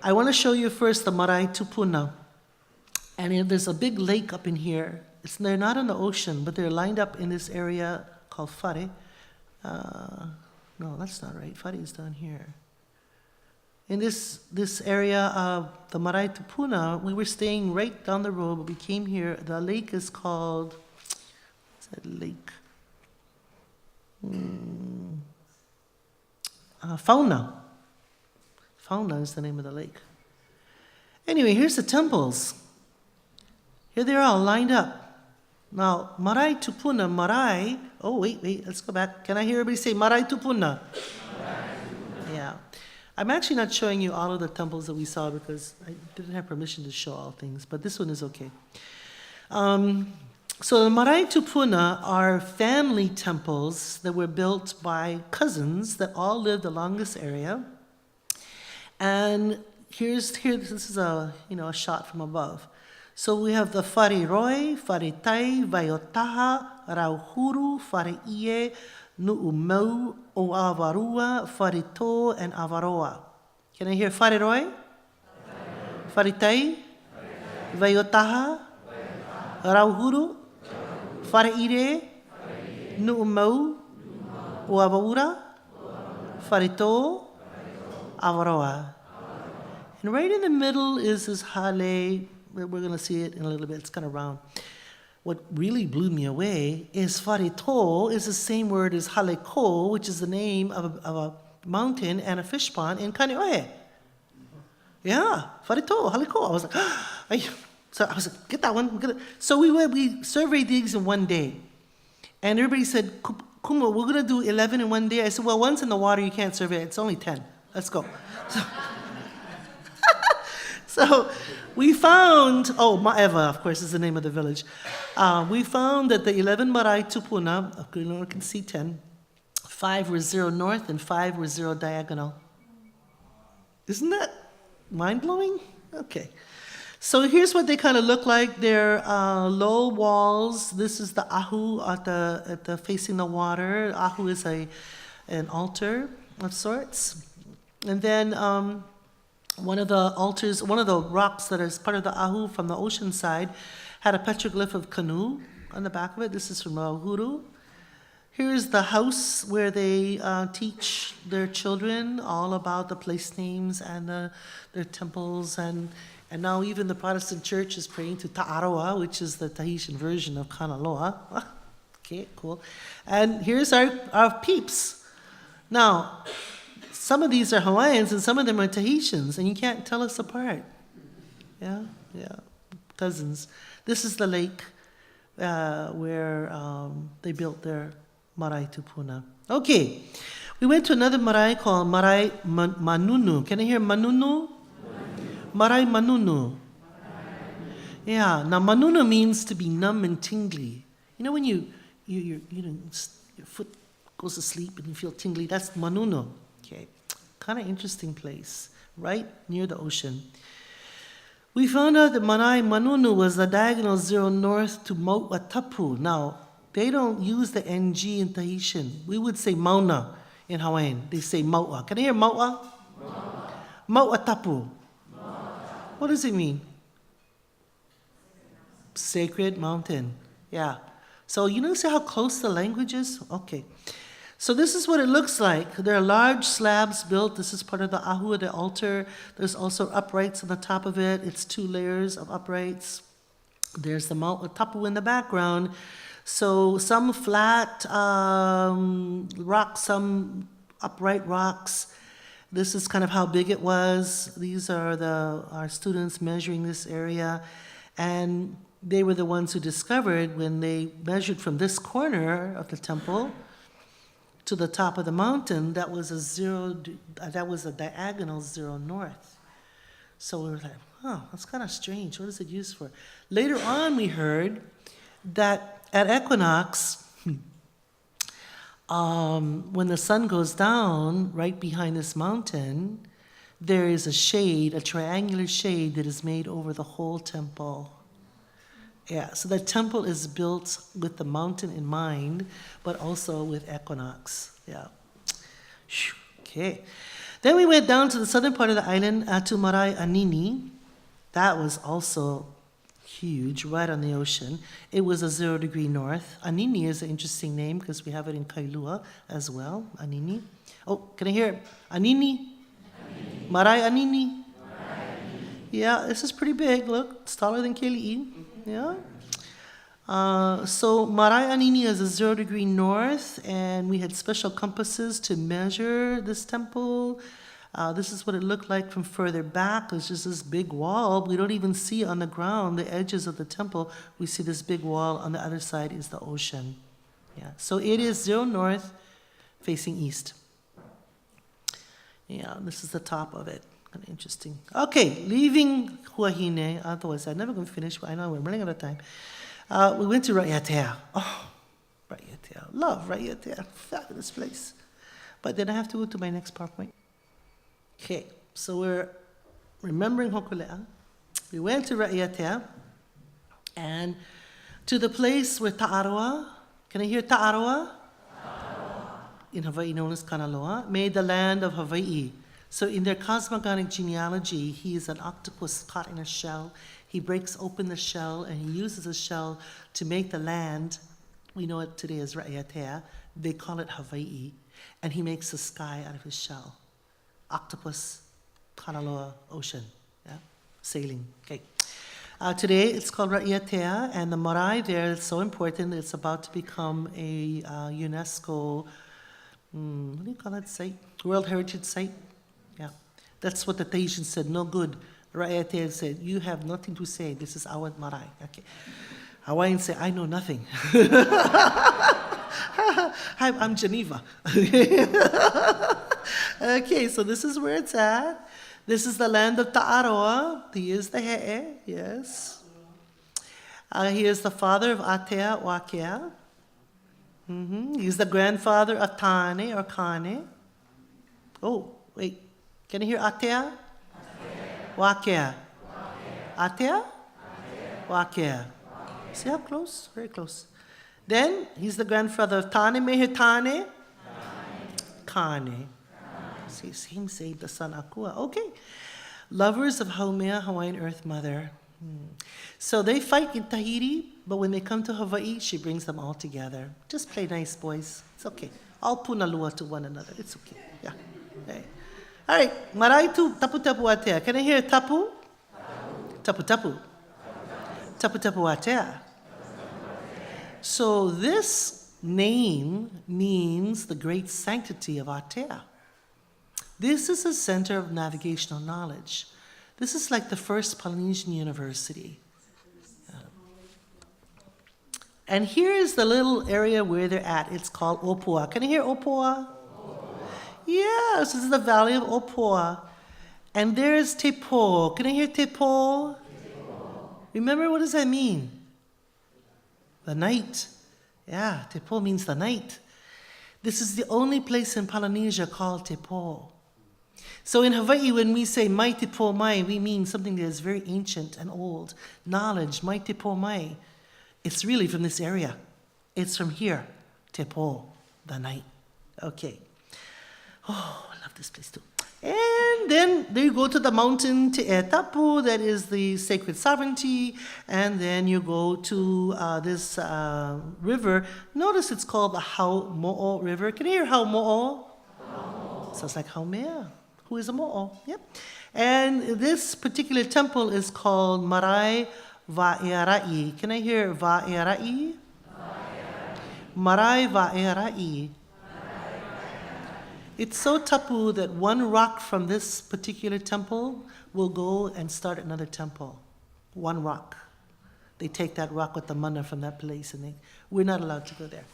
I want to show you first the Marae Tupuna. And there's a big lake up in here. They're not in the ocean, but they're lined up in this area called Whare. No, that's not right. Whare is down here. In this area of the Marae Tupuna, we were staying right down the road, but we came here. The lake is called, what's that lake? Fauna. Fauna is the name of the lake. Anyway, here's the temples. Here they are all lined up. Now, Marae Tupuna, Marae. Oh, wait, let's go back. Can I hear everybody say Marae Tupuna? Yeah. I'm actually not showing you all of the temples that we saw because I didn't have permission to show all things, but this one is okay. So the Marae Tupuna are family temples that were built by cousins that all lived along this area. And this is a shot from above. So we have the Whare Roi, Whare Tai, Vaiotaha, Rauhuru, Whare Ie, Nu'umau, O Avarua, Whare Tō, and Avaroa. Can I hear Whare Roi? Whare Tai, Vaiotaha, Rauhuru, Whare Ire, Nu'umau, O Avarua, Whare Tō, Avaroa. And right in the middle is this hale. We're going to see it in a little bit. It's kind of round. What really blew me away is Whare Tō is the same word as Hale Ko, which is the name of a mountain and a fish pond in Kaneohe. Yeah, Whare Tō, Hale Ko. I was like, get that one. So we surveyed these in one day. And everybody said, Kuma, we're going to do 11 in one day. I said, well, once in the water, you can't survey it. It's only 10. Let's go. So we found, Ma'ewa, of course, is the name of the village. We found that the 11 Marae Tupuna, you can see 10, 5 were 0 north and 5 were 0 diagonal. Isn't that mind-blowing? Okay. So here's what they kind of look like. They're low walls. This is the ahu at the facing the water. Ahu is an altar of sorts. And then one of the rocks that is part of the ahu from the ocean side had a petroglyph of canoe on the back of it. This is from Uhuru. Here's the house where they teach their children all about the place names and their temples. And now even the Protestant church is praying to Ta'aroa, which is the Tahitian version of Kanaloa. Okay, cool. And here's our peeps. Now, some of these are Hawaiians and some of them are Tahitians, and you can't tell us apart. Yeah, cousins. This is the lake where they built their Marae Tupuna. Okay, we went to another marae called Marae Manunu. Can I hear Manunu? Marae Manunu. Yeah, now Manunu means to be numb and tingly. You know when your foot goes to sleep and you feel tingly? That's Manunu. Okay, kind of interesting place, right near the ocean. We found out that Marae Manunu was the diagonal 0 north to Mauatapu. Now, they don't use the NG in Tahitian. We would say Mauna in Hawaiian. They say Maua. Can I hear Maua? Mauatapu. What does it mean? Sacred mountain. Yeah. So you see how close the language is? Okay. So this is what it looks like. There are large slabs built. This is part of the ahu, the altar. There's also uprights on the top of it. It's 2 layers of uprights. There's the Mauatapu in the background. So some flat rocks, some upright rocks. This is kind of how big it was. These are our students measuring this area. And they were the ones who discovered when they measured from this corner of the temple to the top of the mountain, that was a diagonal 0 north. So we were like, that's kind of strange. What is it used for? Later on, we heard that at equinox, when the sun goes down right behind this mountain, there is a shade, a triangular shade that is made over the whole temple. Yeah, so the temple is built with the mountain in mind, but also with equinox. Yeah. Okay. Then we went down to the southern part of the island, to Marae Anini. That was also huge, right on the ocean. It was a 0 degree north. Anini is an interesting name because we have it in Kailua as well, Anini. Oh, can I hear it? Anini? Marae Anini? Yeah, this is pretty big. Look, it's taller than Keli'i. Yeah. So Marae Anini is a 0 degree north, and we had special compasses to measure this temple. This is what it looked like from further back. It's just this big wall. We don't even see on the ground the edges of the temple. We see this big wall. On the other side is the ocean. Yeah. So it is 0 north facing east. Yeah, this is the top of it. Kind of interesting. Okay, leaving Huahine. Otherwise, I'm never going to finish. I know we're running out of time. We went to Raiatea. Oh, Raiatea. Love Raiatea. Fabulous place. But then I have to go to my next PowerPoint. Okay, so we're remembering Hōkūleʻa. We went to Raiatea and to the place where Ta'aroa, can I hear Ta'aroa? In Hawaii known as Kanaloa, made the land of Hawaii. So in their cosmogonic genealogy, he is an octopus caught in a shell. He breaks open the shell and he uses the shell to make the land. We know it today as Raiatea. They call it Hawaii. And he makes the sky out of his shell. Octopus, Kanaloa, ocean, yeah, sailing. Okay. Today it's called Raiatea, and the marae there is so important. It's about to become a UNESCO, what do you call that site? World Heritage Site. Yeah, that's what the Tahitians said. No good. Raiatea said, you have nothing to say. This is our marae. Okay. Hawaiians say, I know nothing. I'm Geneva. Okay, so this is where it's at. This is the land of Ta'aroa. He is the he'e, yes. He is the father of Atea Wakea. He's the grandfather of Tane or Kane. Oh, wait. Can you hear Atea? Wakea. Atea? Wakea. See how close? Very close. Then, he's the grandfather of Tane Mehe Kane. See, same saved the son Akua. Okay. Lovers of Haumea, Hawaiian Earth Mother. So they fight in Tahiti, but when they come to Hawaii, she brings them all together. Just play nice, boys. It's okay. All punalua to one another. It's okay. Yeah. Okay. All right. Maraitu tapu tapu atea. Can I hear tapu? Tapu tapu. Tapu tapu atea. So this name means the great sanctity of Atea. This is a center of navigational knowledge. This is like the first Polynesian university. And here is the little area where they're at. It's called Opua. Can you hear Opua? Yes, this is the valley of Opua. And there's Te Po. Can I hear Te Po? Remember, what does that mean? The night. Yeah, Te Po means the night. This is the only place in Polynesia called Te Po. So in Hawaii, when we say mai te po mai, we mean something that is very ancient and old. Knowledge, mai te po mai. It's really from this area. It's from here, Te Po, the night. Okay. Oh, I love this place too. And then there you go to the mountain Te Tapu, that is the sacred sovereignty. And then you go to this river. Notice it's called the Haumo'o River. Can you hear Haumo'o? Sounds like Haumea, who is a mo'o. Yep. And this particular temple is called Marae Va'eara'i. Can I hear Va'eara'i? Marae Va'eara'i. It's so tapu that one rock from this particular temple will go and start another temple. One rock. They take that rock with the mana from that place, and we're not allowed to go there.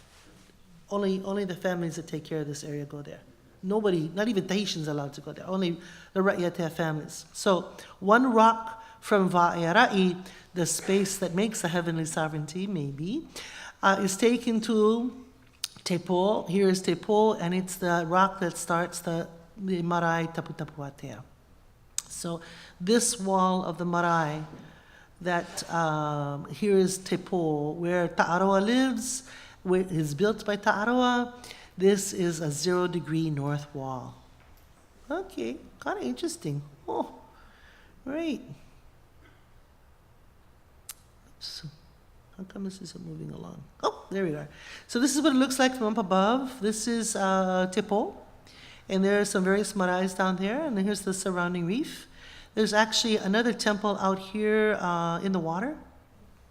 Only the families that take care of this area go there. Nobody, not even Tahitians, are allowed to go there. Only the Raiatea families. So one rock from Va'eara'i, the space that makes the heavenly sovereignty, maybe, is taken to Te Po. Here is Te Po, and it's the rock that starts the Marae Tapu Tapu Atea. So this wall of the marae, that here is Te Po, where Ta'aroa lives, where it is built by Ta'aroa. This is a 0-degree north wall. Okay, kind of interesting. Oh, right. So, how come this isn't moving along? Oh, there we are. So this is what it looks like from up above. This is Te Po, and there are some various maraes down there, and then here's the surrounding reef. There's actually another temple out here in the water,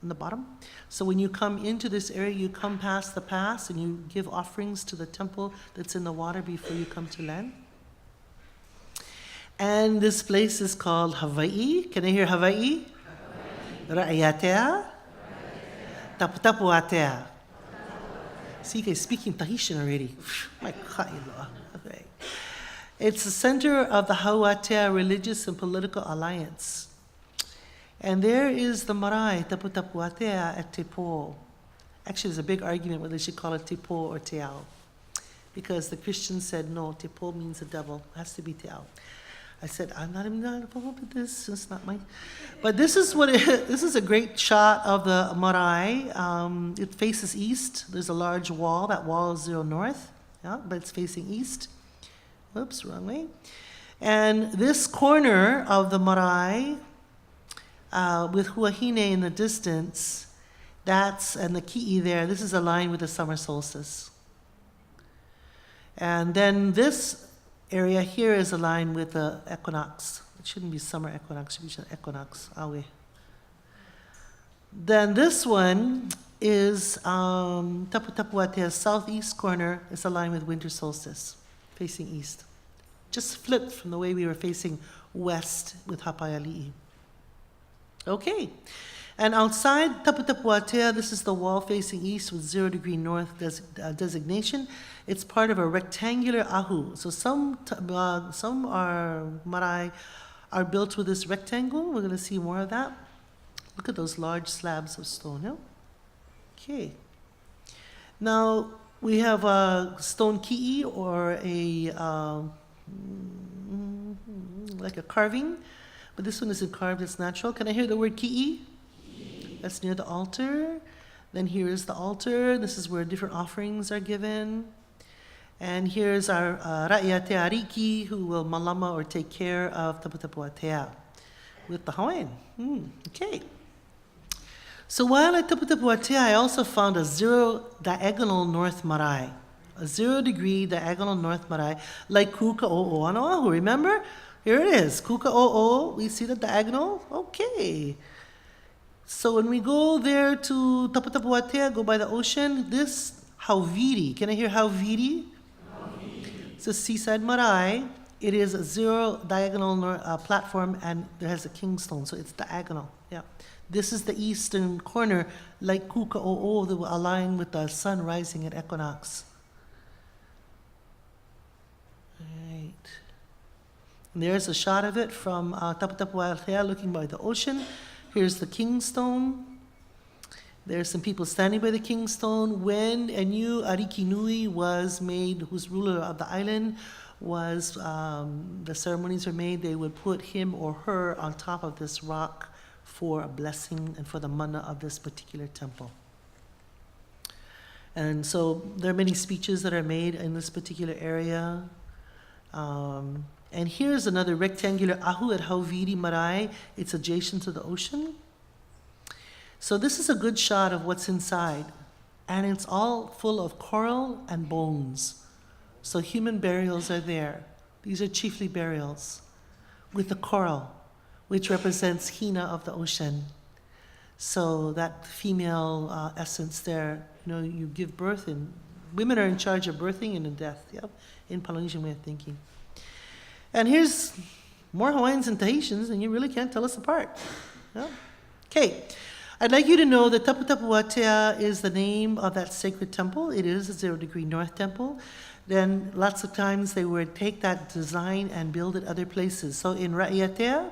in the bottom. So when you come into this area, you come past the pass and you give offerings to the temple that's in the water before you come to land. And this place is called Hawaii. Can I hear Hawaii? Ra'iatea. Taputapuatea. See, you guys speaking Tahitian already. My God, okay. It's the center of the Hauatea Religious and Political Alliance. And there is the marae, Taputapuatea, at Te Po. Actually, there's a big argument whether they should call it Te Po or Te Ao. Because the Christians said, no, Te Po means the devil. It has to be Te Ao. I said, I'm not even involved with this. It's not mine. But this is this is a great shot of the marae. It faces east. There's a large wall. That wall is 0 north, yeah, but it's facing east. Whoops, wrong way. And this corner of the marae, with Huahine in the distance, and the ki'i there, this is aligned with the summer solstice. And then this area here is aligned with the equinox. It shouldn't be summer equinox, it should be just equinox, awe. Then this one is Taputapuatea's southeast corner is aligned with winter solstice, facing east. Just flipped from the way we were facing west with Hapaiali'i. Okay, and outside Taputapuatea, this is the wall facing east with 0-degree north designation. It's part of a rectangular ahu. So some marae are built with this rectangle. We're going to see more of that. Look at those large slabs of stone. Yeah? Okay. Now we have a stone ki'i, or like a carving, but this one isn't carved, it's natural. Can I hear the word ki'i? That's near the altar. Then here is the altar. This is where different offerings are given. And here's our Ra'iatea Riki, who will malama or take care of Taputapuatea with the Hawaiian. Okay. So while at Taputapuatea, I also found a 0 diagonal north marae. A 0-degree diagonal north marae, like Kuka'o'o on Oahu. Remember? Here it is. Kuka'o'o. We see the diagonal? Okay. So when we go there to Taputapuatea, go by the ocean, this Hauviri. Can I hear Hauviri? It's a seaside marae. It is a 0 diagonal platform, and there has a kingstone, so it's diagonal. Yeah. This is the eastern corner, like Kuka'o'o, that will align with the sun rising at equinox. Right. And there's a shot of it from Taputapuatea looking by the ocean. Here's the kingstone. There's some people standing by the kingstone. When a new Ariki Nui was made, who's ruler of the island, the ceremonies were made, they would put him or her on top of this rock for a blessing and for the mana of this particular temple. And so there are many speeches that are made in this particular area. And here's another rectangular ahu at Hauviri Marae. It's adjacent to the ocean. So this is a good shot of what's inside. And it's all full of coral and bones. So human burials are there. These are chiefly burials with the coral, which represents Hina of the ocean. So that female essence there, you give birth, and women are in charge of birthing and in death, yep, in Polynesian way of thinking. And here's more Hawaiians and Tahitians, and you really can't tell us apart. Yeah. Okay, I'd like you to know that Taputapuatea is the name of that sacred temple. It is a 0-degree north temple. Then lots of times they would take that design and build it other places. So in Ra'iatea,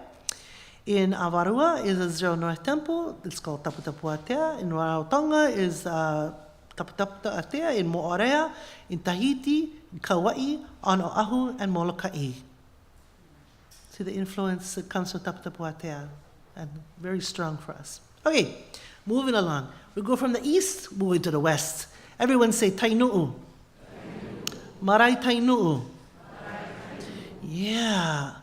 in Avarua is a 0 north temple. It's called Taputapuatea. In Rarotonga is Taputapuatea. In Mo'orea, in Tahiti, in Kauai, on Oahu, and Molokai. See the influence that comes from Taputapuatea, and very strong for us. Okay, moving along. We go from the east, moving to the west. Everyone say Tainu'u. Marae Tainu'u. Yeah.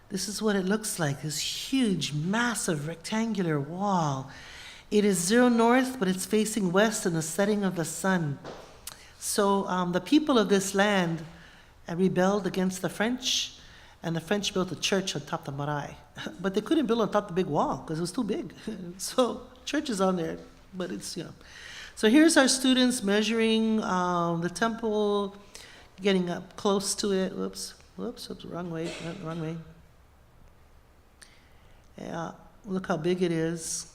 This is what it looks like, this huge, massive, rectangular wall. It is 0 north, but it's facing west in the setting of the sun. So the people of this land rebelled against the French, and the French built a church on top of the marae. But they couldn't build on top of the big wall because it was too big. So church is on there, but it's, you know. So here's our students measuring the temple, getting up close to it. Whoops, wrong way. Yeah, look how big it is.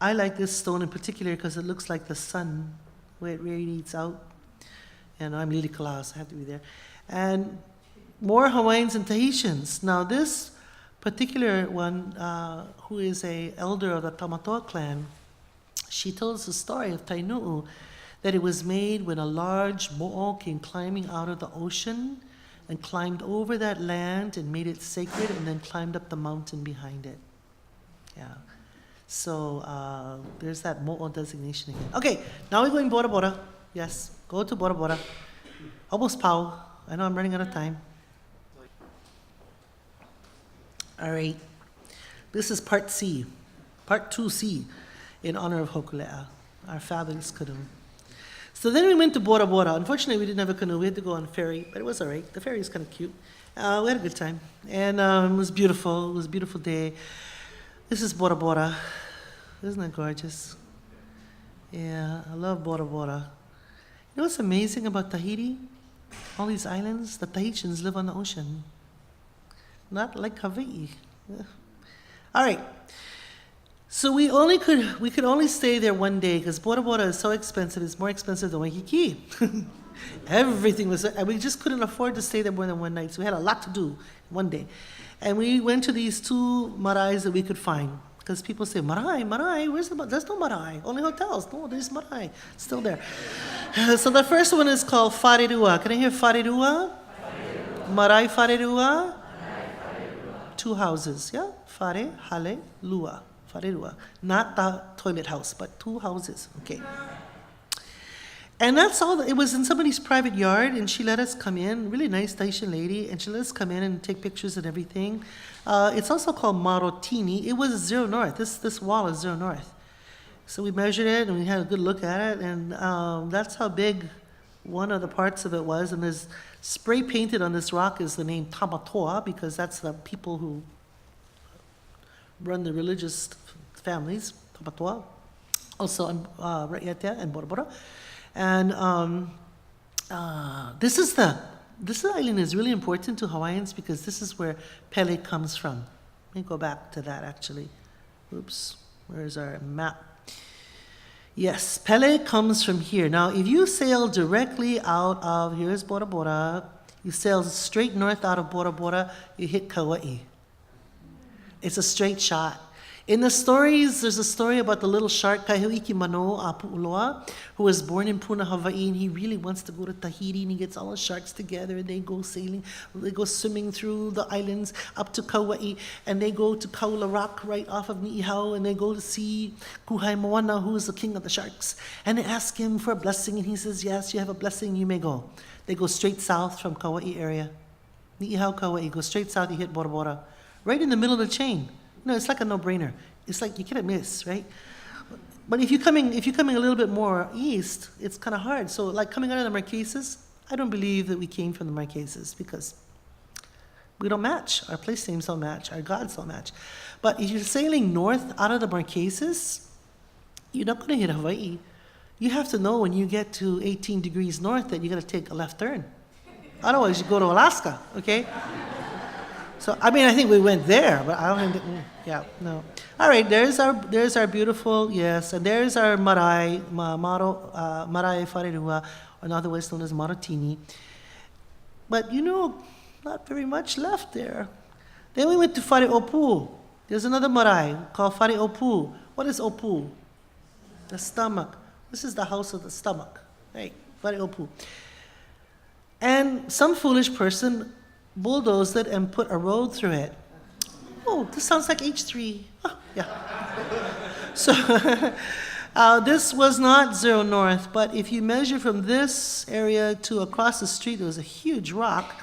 I like this stone in particular because it looks like the sun, where it radiates out. And I'm Lilikalā, so I have to be there. And more Hawaiians and Tahitians. Now this particular one, who is a elder of the Tamatoa clan, she tells the story of Tainu'u, that it was made when a large mo'o came climbing out of the ocean and climbed over that land and made it sacred and then climbed up the mountain behind it. Yeah. So there's that mo'o designation again. Okay, now we're going Bora Bora. Yes, go to Bora Bora. Almost pau. I know I'm running out of time. All right. This is part C, part 2C, in honor of Hōkūleʻa, our fabulous canoe. So then we went to Bora Bora. Unfortunately, we didn't have a canoe. We had to go on a ferry, but it was all right. The ferry is kind of cute. We had a good time. And it was beautiful. It was a beautiful day. This is Bora Bora. Isn't it gorgeous? Yeah, I love Bora Bora. You know what's amazing about Tahiti? All these islands, the Tahitians live on the ocean. Not like Hawaii. Yeah. All right. So we could only stay there one day because Bora Bora is so expensive. It's more expensive than Waikiki. Everything was, and we just couldn't afford to stay there more than one night. So we had a lot to do one day. And we went to these 2 maraes that we could find. Because people say, marae, where's the, there's no marae, only hotels. No, there's marae, still there. So the first one is called Wharerua. Can I hear Wharerua? Marae Wharerua? 2 houses, yeah? Whare, hale, lua. Wharerua. Not the toilet house, but 2 houses, okay. And that's all, it was in somebody's private yard, and she let us come in, really nice Tahitian lady, and she let us come in and take pictures and everything. It's also called Marotini. It was 0 north, this wall is 0 north. So we measured it, and we had a good look at it, and that's how big one of the parts of it was. And there's spray painted on this rock is the name Tamatoa, because that's the people who run the religious families, Tamatoa. Also on Raiatea and Bora Bora. And this island is really important to Hawaiians because this is where Pele comes from. Let me go back to that actually. Oops, where's our map? Yes, Pele comes from here. Now, if you sail directly out of, here's Bora Bora, you sail straight north out of Bora Bora, you hit Kauai. It's a straight shot. In the stories, there's a story about the little shark, Kahiuiki Mano Apu'uloa, who was born in Puna, Hawaii, and he really wants to go to Tahiti, and he gets all the sharks together, and they go sailing, they go swimming through the islands up to Kauai, and they go to Kaula Rock right off of Ni'ihau, and they go to see Kuhai Moana, who is the king of the sharks, and they ask him for a blessing, and he says, yes, you have a blessing, you may go. They go straight south from Kauai area. Ni'ihau, Kauai, go straight south, you hit Bora Bora, right in the middle of the chain. No, it's like a no-brainer. It's like you can't miss, right? But if you're coming a little bit more east, it's kind of hard. So like coming out of the Marquesas, I don't believe that we came from the Marquesas because we don't match. Our place names don't match. Our gods don't match. But if you're sailing north out of the Marquesas, you're not going to hit Hawaii. You have to know when you get to 18 degrees north that you got to take a left turn. Otherwise, you go to Alaska, okay? So, I mean, I think we went there, but I don't think, yeah, no. All right, there's our beautiful, yes, and there's our marae, marae Wharerua, otherwise known as Marotini. But, you know, not very much left there. Then we went to Whareopu. There's another marae called Whareopu. What is Opu? The stomach. This is the house of the stomach, right? Whareopu. And some foolish person bulldozed it and put a road through it. Oh, this sounds like H3. Oh, yeah. So this was not zero north, but if you measure from this area to across the street, there was a huge rock.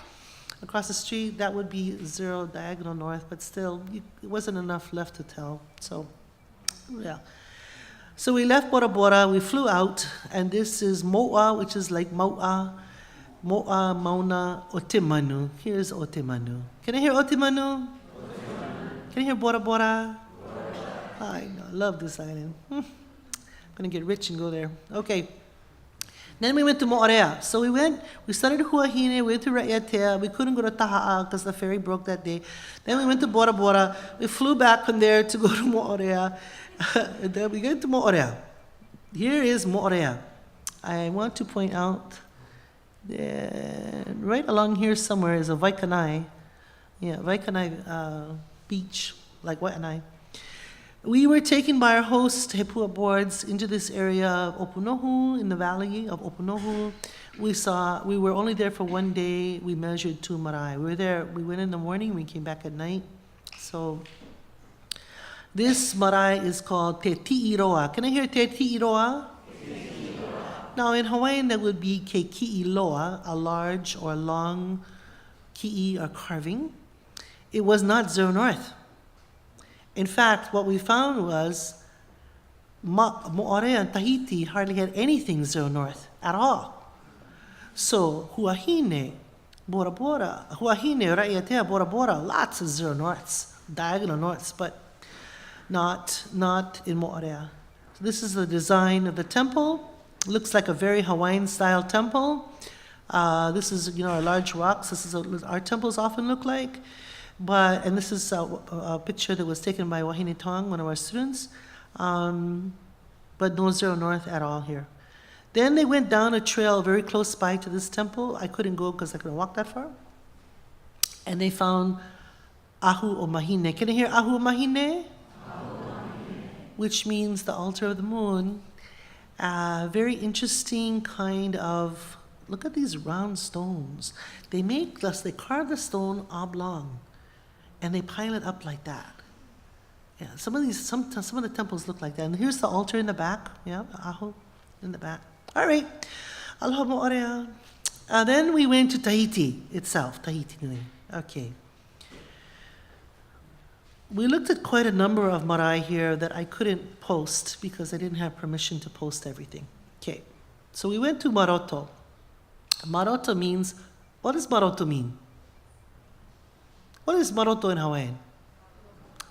Across the street, that would be zero diagonal north, but still, it wasn't enough left to tell. So, yeah. So we left Bora Bora, we flew out, and this is Mo'a, which is like Mo'a, Mauna, Otemanu. Here's Otemanu. Can I hear Otemanu? Can you hear Bora Bora? I know, I love this island. I'm gonna get rich and go there. Okay. Then we went to Mo'orea. So we started Huahine, we went to Raiatea. We couldn't go to Taha'a because the ferry broke that day. Then we went to Bora Bora. We flew back from there to go to Mo'orea. And then we get to Mo'orea. Here is Mo'orea. I want to point out that right along here somewhere is a Vaikanai. Yeah, Vaikanai beach, like Wai'anae. We were taken by our host, Hepua boards, into this area of Opunohu, in the valley of Opunohu. We were only there for one day. We measured 2 marae. We went in the morning, we came back at night. So this marae is called Te Ti'iroa. Can I hear Te Ti'iroa? Now in Hawaiian that would be Ke Ki'iloa, a large or long ki'i or carving. It was not zero north. In fact, what we found was Mo'orea and Tahiti hardly had anything zero north at all. So Huahine, Bora Bora, Huahine, Raiatea, Bora Bora, lots of zero norths, diagonal norths, but not in Mo'orea. So this is the design of the temple. Looks like a very Hawaiian style temple. This is, our large rocks. This is what our temples often look like. And this is a picture that was taken by Wahine Tong, one of our students, but no zero north at all here. Then they went down a trail very close by to this temple. I couldn't go because I couldn't walk that far. And they found Ahu o Mahine. Can you hear Ahu o Mahine? Which means the altar of the moon. Very interesting kind of, look at these round stones. They carve the stone oblong. And they pile it up like that. Yeah, some of the temples look like that. And here's the altar in the back. Yeah, Aho in the back. All right. Aloha Mo'orea. Then we went to Tahiti itself. Tahiti Nui. Okay. We looked at quite a number of marae here that I couldn't post because I didn't have permission to post everything. Okay. So we went to Maroto. Maroto means, what does Maroto mean? What is Maroto in Hawaiian?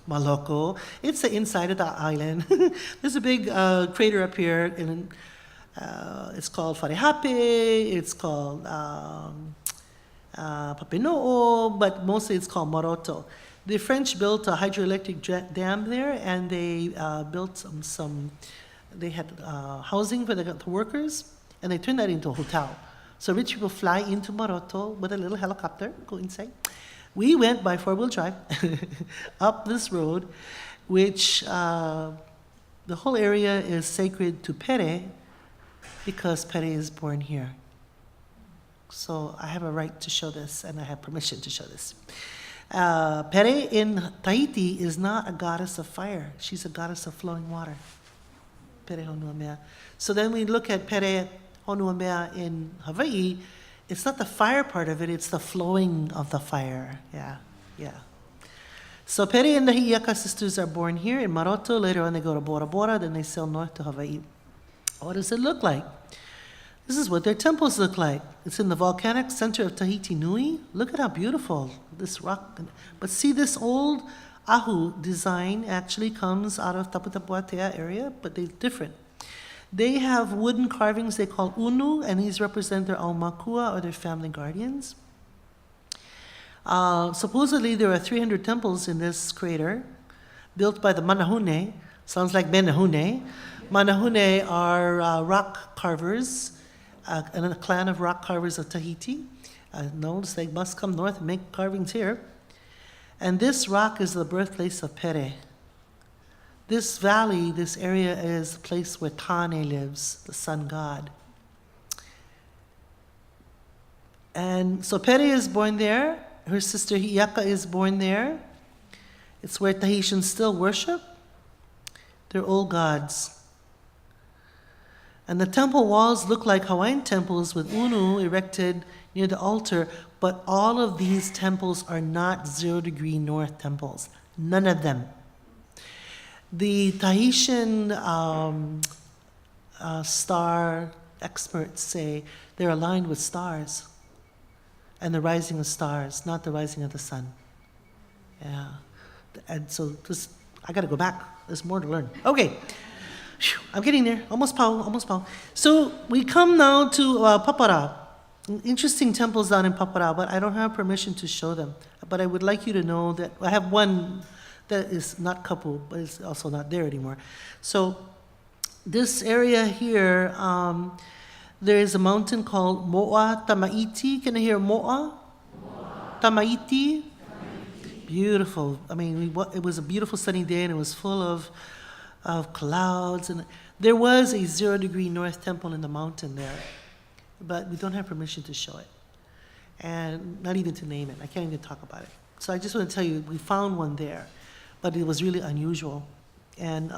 Maloko. It's the inside of the island. There's a big crater up here, and it's called Wharehape, it's called Papenoo, but mostly it's called Maroto. The French built a hydroelectric dam there, and they built they had housing for the workers, and they turned that into a hotel. So rich people fly into Maroto with a little helicopter, go inside. We went by 4-wheel drive up this road, which the whole area is sacred to Pere because Pere is born here. So I have a right to show this, and I have permission to show this. Pere in Tahiti is not a goddess of fire. She's a goddess of flowing water. Pere Honua Mea. So then we look at Pere Honua Mea in Hawaii. It's not the fire part of it, it's the flowing of the fire. Yeah. So Pere and the Hi'iaka sisters are born here in Maroto. Later on they go to Bora Bora, then they sail north to Hawaii. What does it look like? This is what their temples look like. It's in the volcanic center of Tahiti Nui. Look at how beautiful this rock. But see, this old Ahu design actually comes out of Taputapuatea area, but they're different. They have wooden carvings they call unu, and these represent their aumakua, or their family guardians. Supposedly there are 300 temples in this crater, built by the Manahune. Sounds like Menahune. Manahune are rock carvers, and a clan of rock carvers of Tahiti. Notice they must come north and make carvings here. And this rock is the birthplace of Pere. This valley, this area, is the place where Tane lives, the sun god. And so Pere is born there, Her sister Hi'iaka is born there. It's where Tahitians still worship. They're old gods. And the temple walls look like Hawaiian temples with unu erected near the altar, but all of these temples are not 0 degree north temples. None of them. The Tahitian star experts say they're aligned with stars and the rising of stars, not the rising of the sun. Yeah. And so this, I got to go back. There's more to learn. Okay. Whew, I'm getting there. Almost pau. So we come now to Papara. Interesting temples down in Papara, but I don't have permission to show them. But I would like you to know that I have one that is not kapu, but it's also not there anymore. So this area here, there is a mountain called Mo'a Tamaiti. Can I hear Mo'a? Tamaiti? Beautiful. I mean, it was a beautiful sunny day, and it was full of clouds. And there was a 0 degree north temple in the mountain there, but we don't have permission to show it, and not even to name it. I can't even talk about it. So I just want to tell you, we found one there, but it was really unusual, and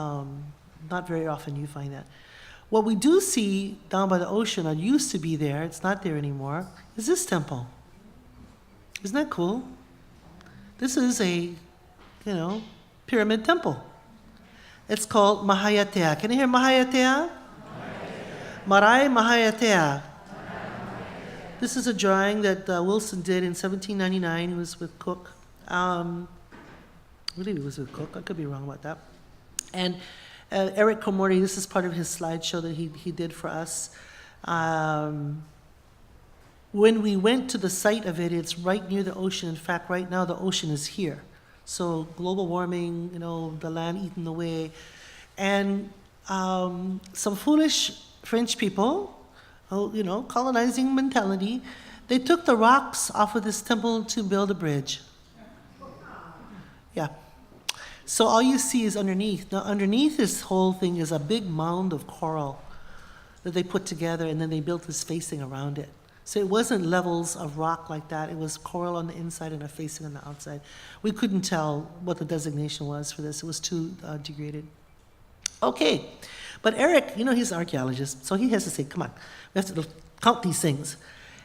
not very often you find that. What we do see down by the ocean, or used to be there, it's not there anymore, is this temple. Isn't that cool? This is a, pyramid temple. It's called Mahayatea. Can you hear Mahayatea? Marae Mahayatea. This is a drawing that Wilson did in 1799. It was with Cook. I believe it was with Cook. I could be wrong about that. And Eric Komori, this is part of his slideshow that he did for us. When we went to the site of it, it's right near the ocean. In fact, right now the ocean is here. So global warming, the land eaten away. And some foolish French people, colonizing mentality, they took the rocks off of this temple to build a bridge. Yeah. So all you see is underneath. Now, underneath this whole thing is a big mound of coral that they put together, and then they built this facing around it. So it wasn't levels of rock like that. It was coral on the inside and a facing on the outside. We couldn't tell what the designation was for this. It was too degraded. Okay. But Eric, he's an archaeologist, so he has to say, come on, we have to count these things.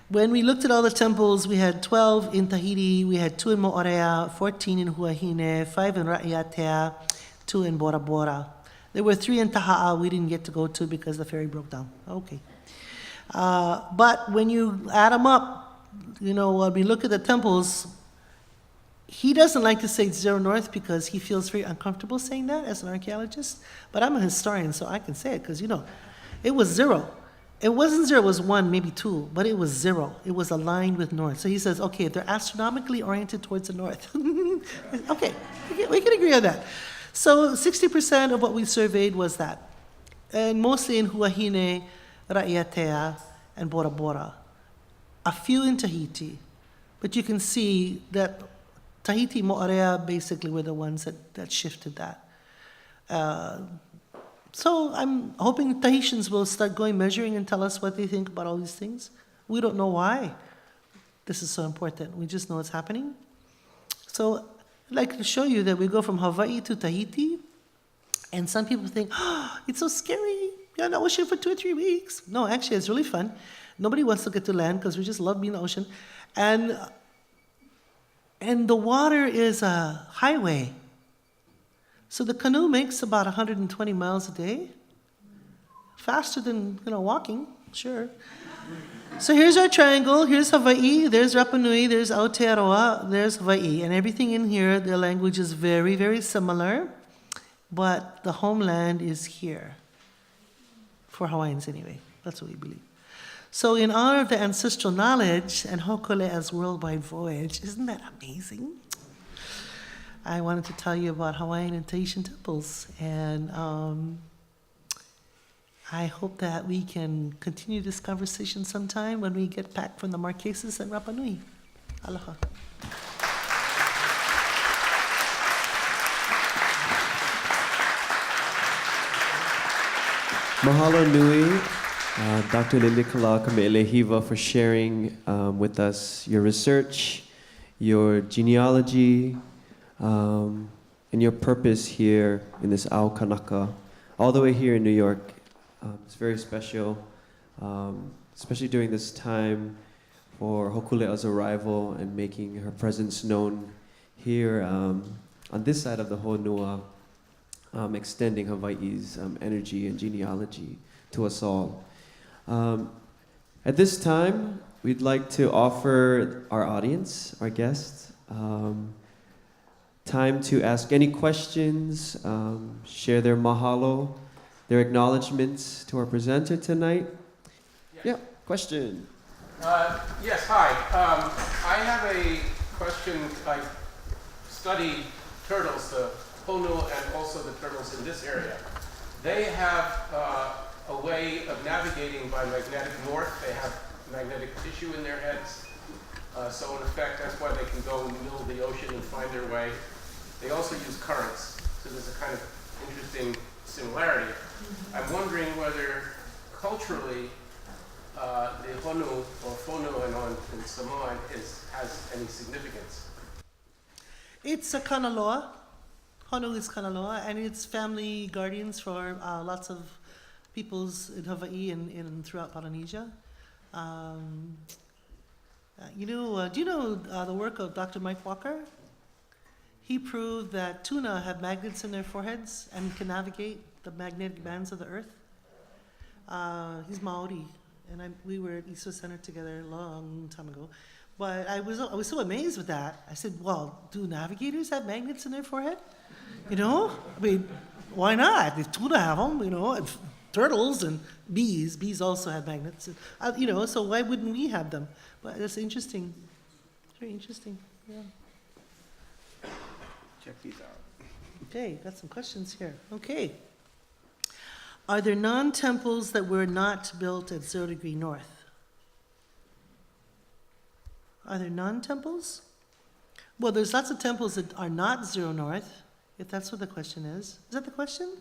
When we looked at all the temples, we had 12 in Tahiti, we had 2 in Mo'orea, 14 in Huahine, 5 in Ra'iatea, 2 in Bora Bora. There were 3 in Taha'a we didn't get to go to because the ferry broke down. Okay. But when you add them up, when we look at the temples, he doesn't like to say 0 north because he feels very uncomfortable saying that as an archaeologist. But I'm a historian, so I can say it because, it was 0. It wasn't 0, it was 1, maybe 2, but it was 0. It was aligned with north. So he says, okay, they're astronomically oriented towards the north. Okay, we can agree on that. So 60% of what we surveyed was that. And mostly in Huahine, Ra'iatea, and Bora Bora. A few in Tahiti. But you can see that Tahiti, Mo'orea basically were the ones that shifted that. So I'm hoping Tahitians will start going measuring and tell us what they think about all these things. We don't know why this is so important. We just know it's happening. So I'd like to show you that we go from Hawaii to Tahiti, and some people think, it's so scary. You're in the ocean for 2 or 3 weeks. No, actually, it's really fun. Nobody wants to get to land because we just love being in the ocean. And the water is a highway. So the canoe makes about 120 miles a day. Faster than, walking, sure. So here's our triangle. Here's Hawaii. There's Rapa Nui. There's Aotearoa. There's Hawaii. And everything in here, the language is very, very similar. But the homeland is here. For Hawaiians anyway. That's what we believe. So in honor of the ancestral knowledge and Hōkūleʻa's worldwide voyage, isn't that amazing? I wanted to tell you about Hawaiian and Tahitian temples. And I hope that we can continue this conversation sometime when we get back from the Marquesas and Rapa Nui. Aloha. Mahalo nui, Dr. Lilikalā Kame'eleihiwa, for sharing with us your research, your genealogy, and your purpose here in this Ao Kanaka, all the way here in New York. It's very special, especially during this time for Hōkūleʻa's arrival and making her presence known here on this side of the Honua, extending Hawaii's energy and genealogy to us all. At this time, we'd like to offer our audience, our guests, time to ask any questions, share their mahalo, their acknowledgments to our presenter tonight. Yes. Yeah, question. Yes, hi. I have a question. I study turtles, the Honua and also the turtles in this area. They have a way of navigating by magnetic north. They have magnetic tissue in their heads. So in effect, that's why they can go in the middle of the ocean and find their way. They also use currents. So there's a kind of interesting similarity. I'm wondering whether culturally the Honu or Fono in Samoan has any significance. It's a kanaloa. Honu is kanaloa, and it's family guardians for lots of peoples in Hawaii and throughout Polynesia. Do you know the work of Dr. Mike Walker? He proved that tuna have magnets in their foreheads and can navigate the magnetic bands of the earth. He's Maori, and we were at ISO Center together a long time ago. But I was so amazed with that. I said, well, do navigators have magnets in their forehead? You know, I mean, why not? If tuna have them, you know, and turtles and bees also have magnets. You know, so why wouldn't we have them? But that's interesting. Very interesting. Yeah. Check these out. Okay, got some questions here. Okay. Are there non-temples that were not built at 0 degree north? Are there non-temples? Well, there's lots of temples that are not 0 north, if that's what the question is. Is that the question?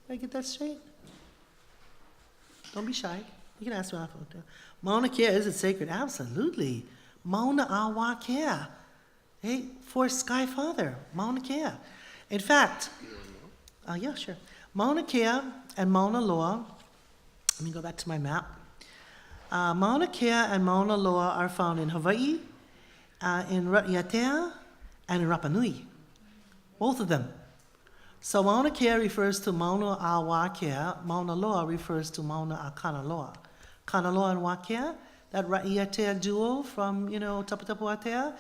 Did I get that straight? Don't be shy. You can ask me after. Mauna Kea, is it sacred? Absolutely. Mauna Awa Kea. Hey, for Sky Father, Mauna Kea. In fact, yeah, sure. Mauna Kea and Mauna Loa, let me go back to my map. Mauna Kea and Mauna Loa are found in Hawaii, in Raiatea, and in Rapa Nui. Both of them. So Mauna Kea refers to Mauna a Wakea, Mauna Loa refers to Mauna a Kanaloa. Kanaloa and Wakea, that Raiatea duo from, Taputapuatea,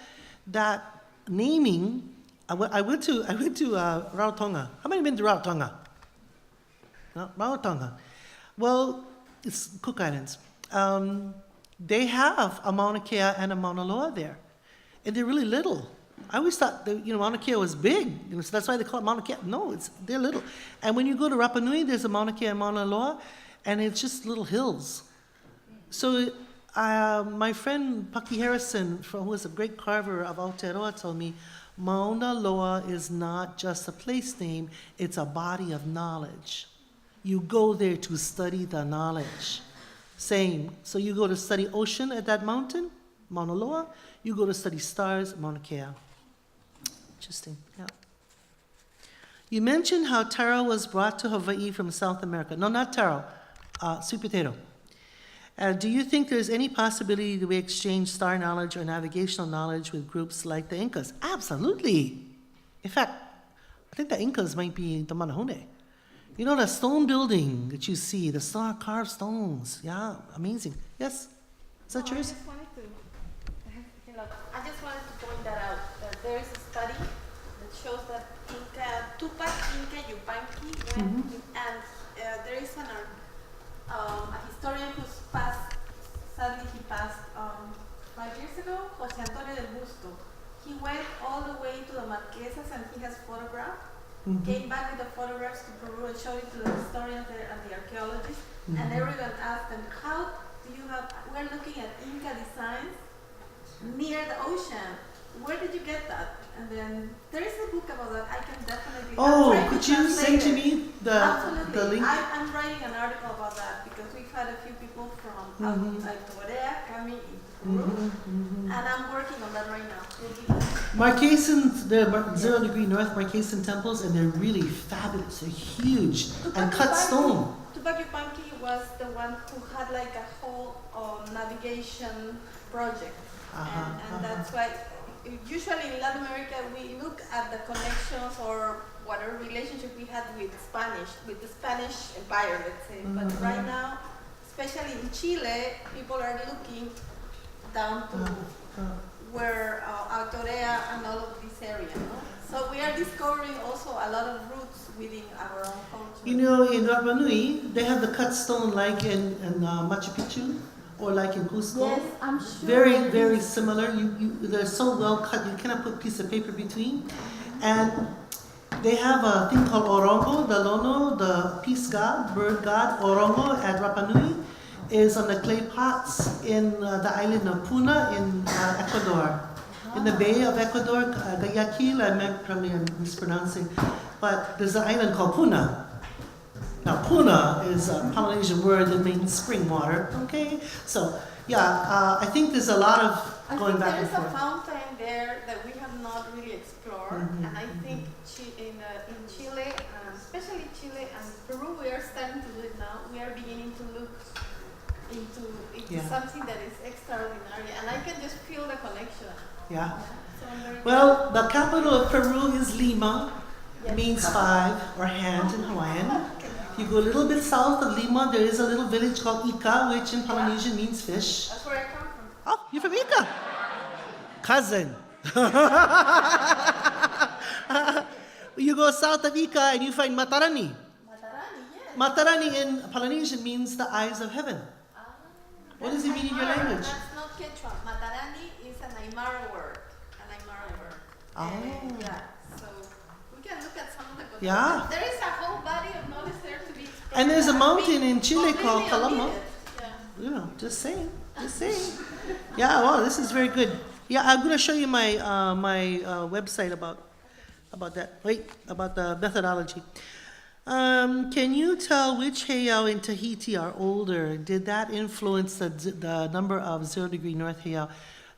that naming, I went to Rarotonga. How many been to Rarotonga? No, Rarotonga. Well, it's Cook Islands. They have a Mauna Kea and a Mauna Loa there, and they're really little. I always thought that, Mauna Kea was big, so that's why they call it Mauna Kea. No, they're little. And when you go to Rapa Nui, there's a Mauna Kea and Mauna Loa, and it's just little hills. So my friend Paki Harrison, who was a great carver of Aotearoa, told me Mauna Loa is not just a place name, it's a body of knowledge. You go there to study the knowledge. Same. So you go to study ocean at that mountain, Mauna Loa. You go to study stars, Mauna Kea. Interesting, yeah. You mentioned how taro was brought to Hawaii from South America. No, not taro, sweet potato. Do you think there's any possibility that we exchange star knowledge or navigational knowledge with groups like the Incas? Absolutely. In fact, I think the Incas might be the Manahune. You know, the stone building that you see, the star carved stones. Yeah, amazing. Yes? Is that yours? I just wanted to point that out. There is a study that shows that Tupac Inca Yupanqui went, and there is a historian who's passed, sadly he passed 5 years ago, Jose Antonio del Busto. He went all the way to the Marquesas and he has photographed, came back with the photographs to Peru and showed it to the historians there and the archaeologists, and everyone asked them, how do you have, we're looking at Inca designs near the ocean. Where did you get that? And then there is a book about that. I can definitely. Could you send to me the link? I'm writing an article about that because we've had a few people from Korea coming into Peru. And I'm working on that right now. Marquesans, the 0 degree north Marquesan temples, and they're really fabulous. They're huge and cut stone. Tupac Yupanqui was the one who had like a whole navigation project. And that's why usually in Latin America we look at the connections or whatever relationship we had with the Spanish Empire, let's say. But right now, especially in Chile, people are looking down to where Autorea and all of this area. No? So we are discovering also a lot of roots within our own culture. You know, in Rapa Nui, they have the cut stone like in Machu Picchu or like in Cusco. Yes, I'm sure. Very, very similar. They're so well cut, you cannot put a piece of paper between. And they have a thing called Orongo, the Lono, the peace god, bird god. Orongo at Rapa Nui is on the clay pots in the island of Puna in Ecuador. In the Bay of Ecuador, Guayaquil, I'm probably mispronouncing, but there's an island called Puna. Now, Puna is a Polynesian word that means spring water, okay? So, yeah, I think there's a lot of going back and forth. There's a fountain there that we have not really explored, and I think in Chile, especially Chile and Peru, we are starting to do it now. We are beginning to look into something that is extraordinary, and I can just feel the connection. Yeah. So I'm very Well, the capital of Peru is Lima. It means 5 or hand in Hawaiian. You go a little bit south of Lima, there is a little village called Ika, which in Polynesian means fish. That's where I come from. Oh, you're from Ika? Cousin. You go south of Ika and you find Matarani. Matarani, yes. Matarani in Polynesian means the eyes of heaven. What does it mean in your language? That's not Quechua. Matarani is an Aymara word. Oh. Yeah, so we can look at some of the connections. Yeah. There is a whole body of knowledge there to be explored. And there's a that mountain we in Chile called completely Calama. omitted. Yeah. You know, just saying. Yeah, wow, this is very good. Yeah, I'm going to show you my website about that. Wait, about the methodology. Can you tell which heiau in Tahiti are older? Did that influence the number of 0 degree north heiau?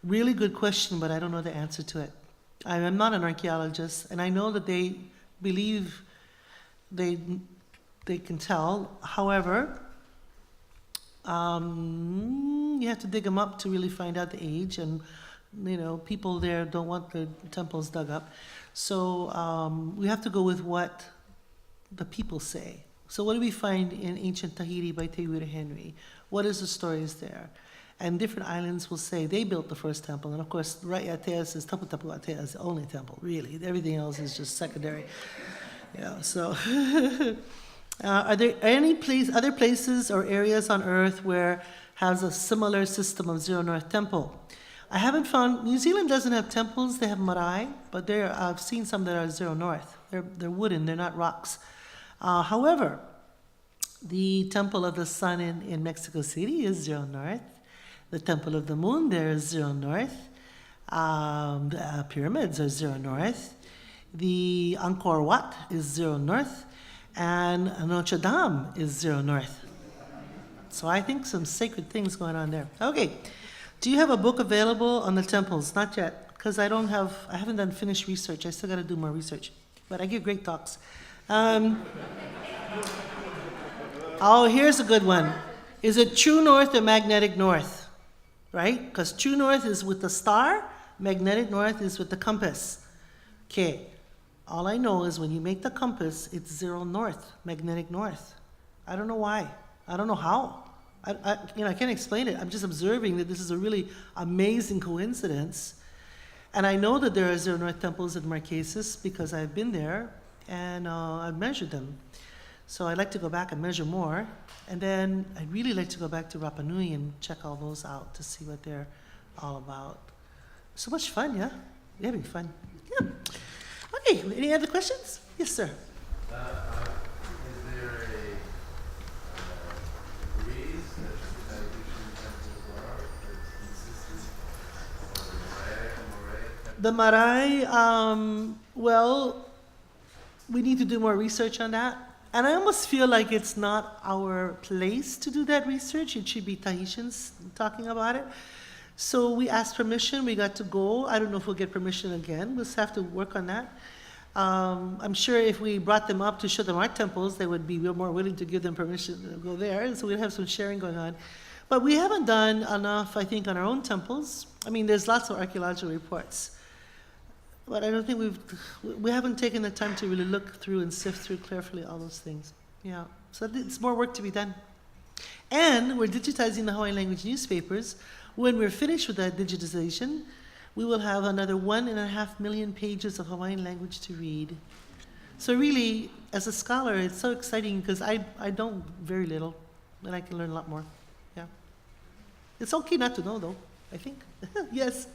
Really good question, but I don't know the answer to it. I am not an archaeologist, and I know that they believe they can tell. However, you have to dig them up to really find out the age, and you know, people there don't want the temples dug up. So we have to go with what the people say. So what do we find in ancient Tahiti by Te Wira Henry? What is the stories there? And different islands will say they built the first temple. And of course, Raiatea says Tapu Tapu Atea is the only temple, really. Everything else is just secondary. Yeah, so are there any other places or areas on Earth where has a similar system of 0 north temple? I haven't found, New Zealand doesn't have temples, they have marae, but I've seen some that are 0 north. They're wooden, they're not rocks. However, the Temple of the Sun in Mexico City is 0 north. The Temple of the Moon there is 0 north. The pyramids are 0 north. The Angkor Wat is 0 north. And Notre Dame is 0 north. So I think some sacred things going on there. Okay. Do you have a book available on the temples? Not yet, because I haven't done finished research. I still got to do more research. But I give great talks. Oh, here's a good one. Is it true north or magnetic north? Right? Because true north is with the star, magnetic north is with the compass. Okay. All I know is when you make the compass, it's 0 north, magnetic north. I don't know why. I don't know how. I can't explain it. I'm just observing that this is a really amazing coincidence. And I know that there are 0 north temples in Marquesas because I've been there and I've measured them. So I'd like to go back and measure more. And then I'd really like to go back to Rapa Nui and check all those out to see what they're all about. So much fun, yeah? We're having fun. Yeah. Okay, any other questions? Yes, sir. Is there a breeze that the Tahitian temples are that's consistent, or the The marae, well, we need to do more research on that. And I almost feel like it's not our place to do that research. It should be Tahitians talking about it. So we asked permission, we got to go. I don't know if we'll get permission again. We'll just have to work on that. I'm sure if we brought them up to show them our temples, they would be more willing to give them permission to go there. So we'd have some sharing going on. But we haven't done enough, I think, on our own temples. I mean, there's lots of archaeological reports. But I don't think we haven't taken the time to really look through and sift through carefully all those things. Yeah, so it's more work to be done. And we're digitizing the Hawaiian language newspapers. When we're finished with that digitization, we will have another 1.5 million pages of Hawaiian language to read. So really, as a scholar, it's so exciting because I know very little, and I can learn a lot more. Yeah. It's okay not to know, though, I think. Yes.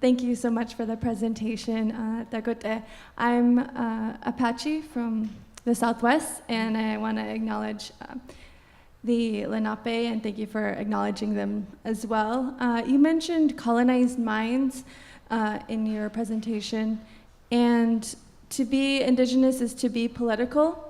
Thank you so much for the presentation, Dagote. I'm Apache from the Southwest, and I want to acknowledge the Lenape, and thank you for acknowledging them as well. You mentioned colonized minds in your presentation, and to be indigenous is to be political.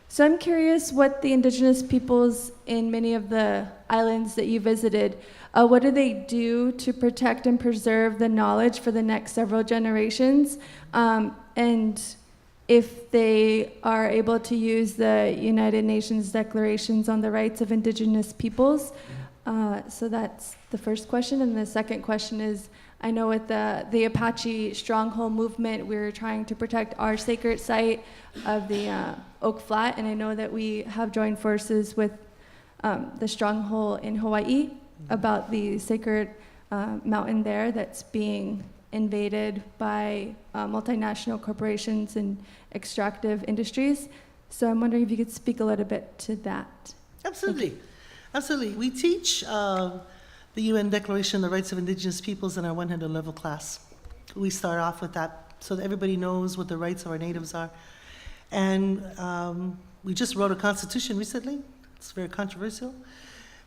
So I'm curious what the indigenous peoples in many of the islands that you visited, what do they do to protect and preserve the knowledge for the next several generations? And if they are able to use the United Nations declarations on the rights of indigenous peoples. So that's the first question. And the second question is, I know with the Apache Stronghold movement, we're trying to protect our sacred site of the Oak Flat, and I know that we have joined forces with the Stronghold in Hawaii about the sacred mountain there that's being invaded by multinational corporations and extractive industries. So I'm wondering if you could speak a little bit to that. Absolutely. Absolutely. We teach the UN Declaration on the Rights of Indigenous Peoples in our 100 level class. We start off with that so that everybody knows what the rights of our natives are. And we just wrote a constitution recently. It's very controversial.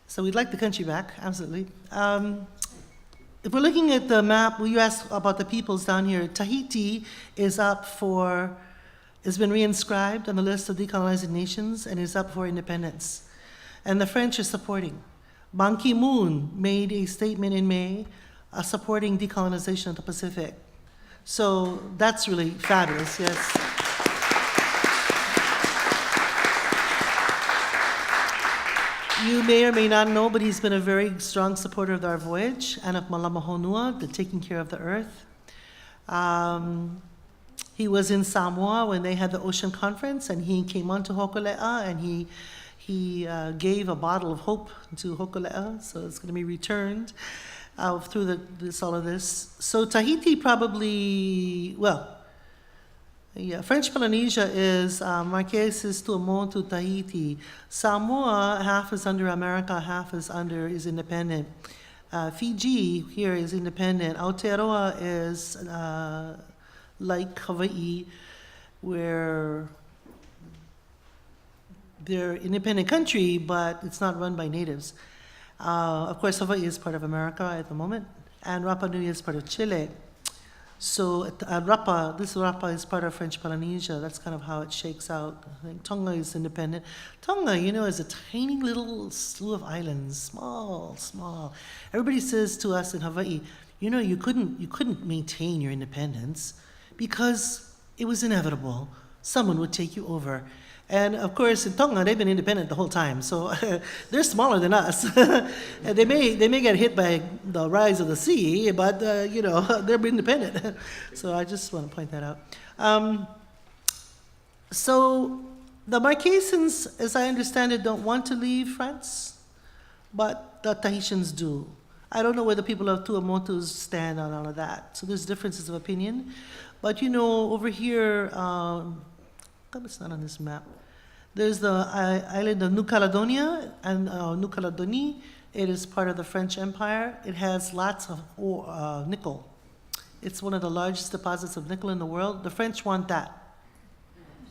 So we'd like the country back, absolutely. If we're looking at the map, well, you asked about the peoples down here. Tahiti is has been reinscribed on the list of decolonizing nations and is up for independence. And the French are supporting. Ban Ki-moon made a statement in May supporting decolonization of the Pacific. So that's really fabulous, yes. You may or may not know, but he's been a very strong supporter of our voyage and of Mālama Honua, the taking care of the earth. He was in Samoa when they had the ocean conference, and he came on to Hōkūleʻa, and he gave a bottle of hope to Hōkūleʻa, so it's going to be returned through all of this. So Tahiti probably, French Polynesia is Marquesas Tuamotu Tahiti. Samoa, half is under America, half is independent. Fiji here is independent. Aotearoa is like Hawaii, where they're an independent country, but it's not run by natives. Of course, Hawaii is part of America at the moment, and Rapa Nui is part of Chile. So this Rapa is part of French Polynesia. That's kind of how it shakes out. I think Tonga is independent. Tonga, is a tiny little slew of islands, small. Everybody says to us in Hawaii, you couldn't maintain your independence because it was inevitable. Someone would take you over. And of course, in Tonga, they've been independent the whole time, so they're smaller than us. And they may get hit by the rise of the sea, but they're independent. So I just want to point that out. So the Marquesans, as I understand it, don't want to leave France, but the Tahitians do. I don't know where the people of Tuamotus stand on all of that. So there's differences of opinion. But over here, it's not on this map. There's the island of New Caledonia and New Caledoni. It is part of the French Empire. It has lots of nickel. It's one of the largest deposits of nickel in the world. The French want that.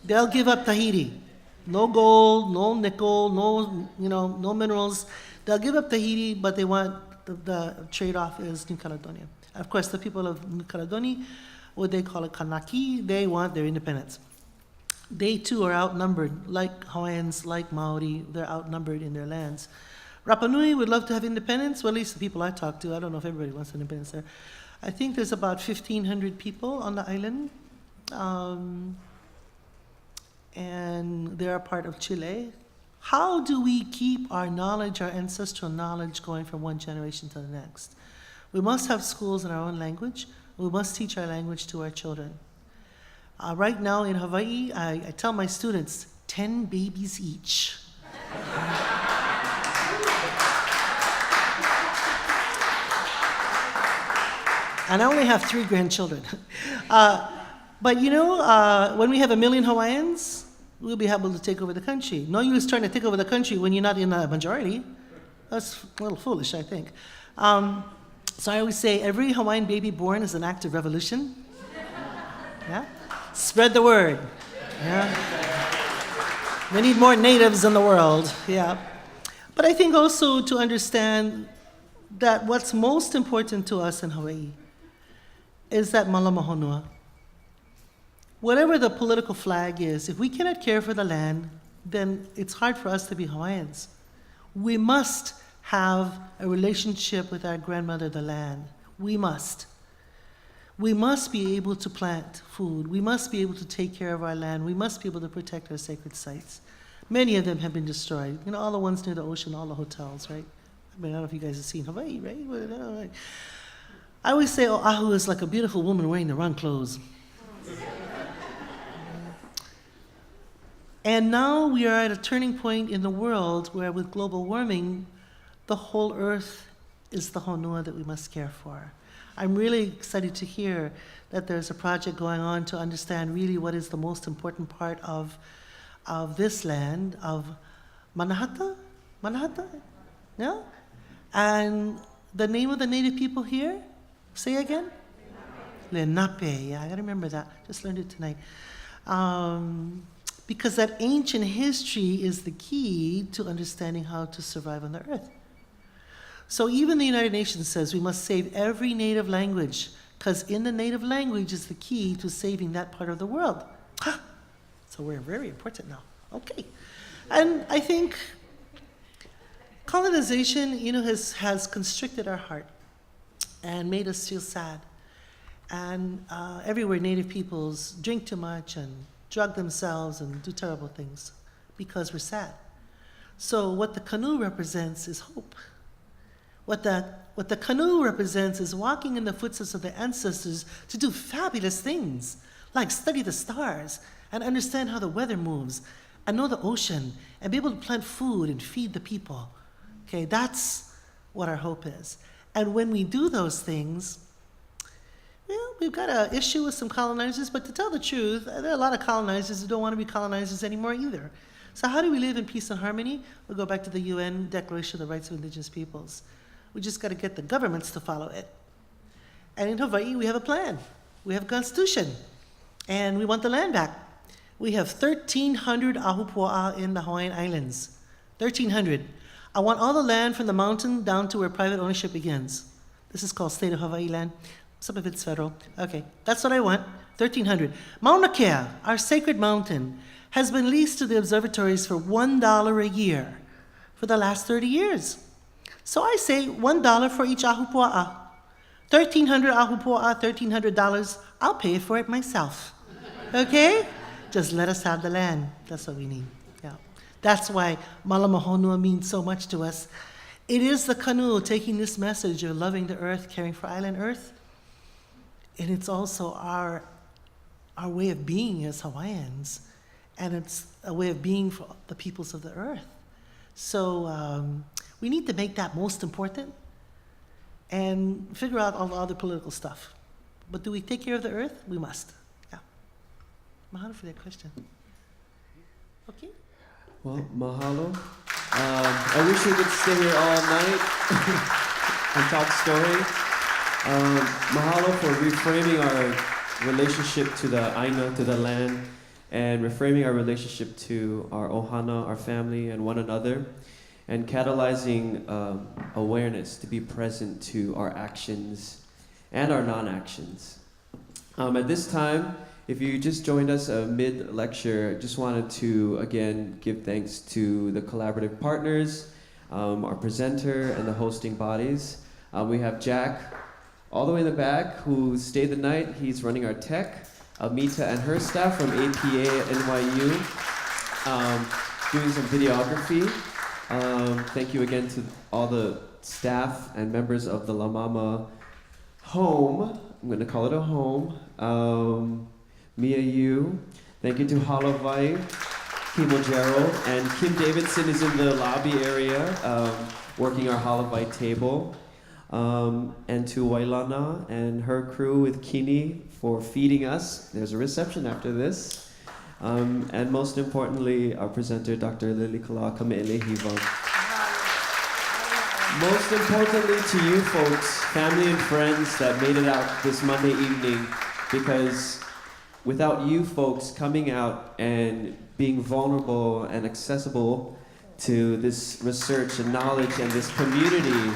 They'll give up Tahiti. No gold, no nickel, no minerals. They'll give up Tahiti, but they want the trade-off is New Caledonia. Of course, the people of New Caledonia, what they call it Kanaki, they want their independence. they too are outnumbered, like Hawaiians, like Maori, they're outnumbered in their lands. Rapa Nui would love to have independence, well, at least the people I talk to. I don't know if everybody wants independence there. I think there's about 1,500 people on the island, and they're a part of Chile. How do we keep our knowledge, our ancestral knowledge, going from one generation to the next? We must have schools in our own language. We must teach our language to our children. Right now in Hawaii, I tell my students, 10 babies each. And I only have 3 grandchildren. But you know, when we have 1 million Hawaiians, we'll be able to take over the country. No use trying to take over the country when you're not in a majority. That's a little foolish, I think. So I always say every Hawaiian baby born is an act of revolution. Yeah? Spread the word. Yeah? We need more natives in the world. Yeah. But I think also to understand that what's most important to us in Hawaii is that Mālama Honua. Whatever the political flag is, if we cannot care for the land, then it's hard for us to be Hawaiians. We must have a relationship with our grandmother, the land. We must. We must be able to plant food. We must be able to take care of our land. We must be able to protect our sacred sites. Many of them have been destroyed. You know, all the ones near the ocean, all the hotels, right? I mean, I don't know if you guys have seen Hawaii, right? I always say Oahu is like a beautiful woman wearing the wrong clothes. And now we are at a turning point in the world where with global warming, the whole earth is the honua that we must care for. I'm really excited to hear that there's a project going on to understand really what is the most important part of this land, of Manahata? Manahata? Yeah? And the name of the native people here? Say again? Lenape. Yeah, I gotta remember that. Just learned it tonight. Because that ancient history is the key to understanding how to survive on the earth. So even the United Nations says we must save every native language, because in the native language is the key to saving that part of the world. So we're very important now. Okay. And I think colonization, you know, has constricted our heart and made us feel sad. And everywhere native peoples drink too much and drug themselves and do terrible things because we're sad. So what the canoe represents is hope. What the canoe represents is walking in the footsteps of the ancestors to do fabulous things, like study the stars and understand how the weather moves and know the ocean and be able to plant food and feed the people. Okay, that's what our hope is. And when we do those things, well, we've got an issue with some colonizers, but to tell the truth, there are a lot of colonizers who don't want to be colonizers anymore either. So how do we live in peace and harmony? We'll go back to the UN Declaration of the Rights of Indigenous Peoples. We just got to get the governments to follow it. And in Hawaii, we have a plan. We have a constitution. And we want the land back. We have 1,300 ahupua'a in the Hawaiian Islands. 1,300. I want all the land from the mountain down to where private ownership begins. This is called State of Hawaii land. Some of it's federal. Okay, that's what I want. 1,300. Mauna Kea, our sacred mountain, has been leased to the observatories for $1 a year for the last 30 years. So I say $1 for each ahupua'a. 1,300 ahupua'a, $1,300. I'll pay for it myself. Okay? Just let us have the land. That's what we need. Yeah. That's why Mālama Honua means so much to us. It is the canoe taking this message of loving the earth, caring for island earth. And it's also our way of being as Hawaiians. And it's a way of being for the peoples of the earth. So we need to make that most important and figure out all the other political stuff. But do we take care of the earth? We must. Yeah. Mahalo for that question. Okay. Well, mahalo. I wish we could stay here all night and talk story. Mahalo for reframing our relationship to the aina, to the land, and reframing our relationship to our ohana, our family, and one another, and catalyzing awareness to be present to our actions and our non-actions. At this time, if you just joined us mid-lecture, just wanted to, again, give thanks to the collaborative partners, our presenter, and the hosting bodies. We have Jack, all the way in the back, who stayed the night. He's running our tech. Amita and her staff from APA at NYU, doing some videography. Thank you again to all the staff and members of the La Mama home. I'm going to call it a home. Mia Yu. Thank you to Halavai, Kimo Gerald, and Kim Davidson is in the lobby area, working our Halavai table. And to Wailana and her crew with Kini for feeding us. There's a reception after this. And most importantly, our presenter, Dr. Lilikalā Kame'eleihiwa. Most importantly to you folks, family and friends that made it out this Monday evening, because without you folks coming out and being vulnerable and accessible to this research and knowledge and this community,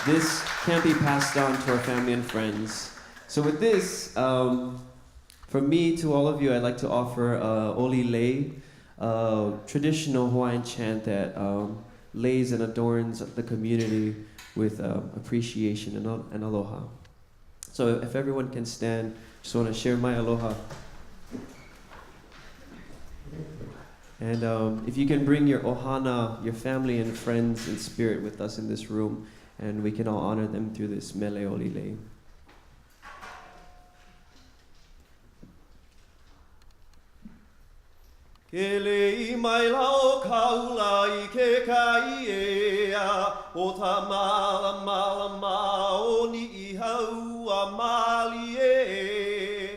this can't be passed on to our family and friends. So with this, from me to all of you, I'd like to offer Hōkūleʻa, a traditional Hawaiian chant that lays and adorns the community with appreciation and aloha. So if everyone can stand, just want to share my aloha. And if you can bring your ohana, your family and friends in spirit with us in this room, and we can all honor them through this mele Hōkūleʻa. Ke lei mai lau kaula I ke kai ea, o ta mālama o ni I hau a mali e.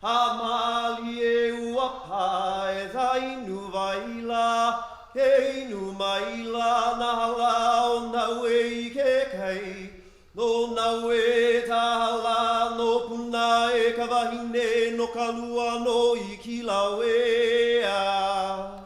A mali e ua pae tainu vaila, ke inu maila na hala o nau e I ke kai. No nau e ta hala no puna e ka wahine no ka lua no I ki lau e a.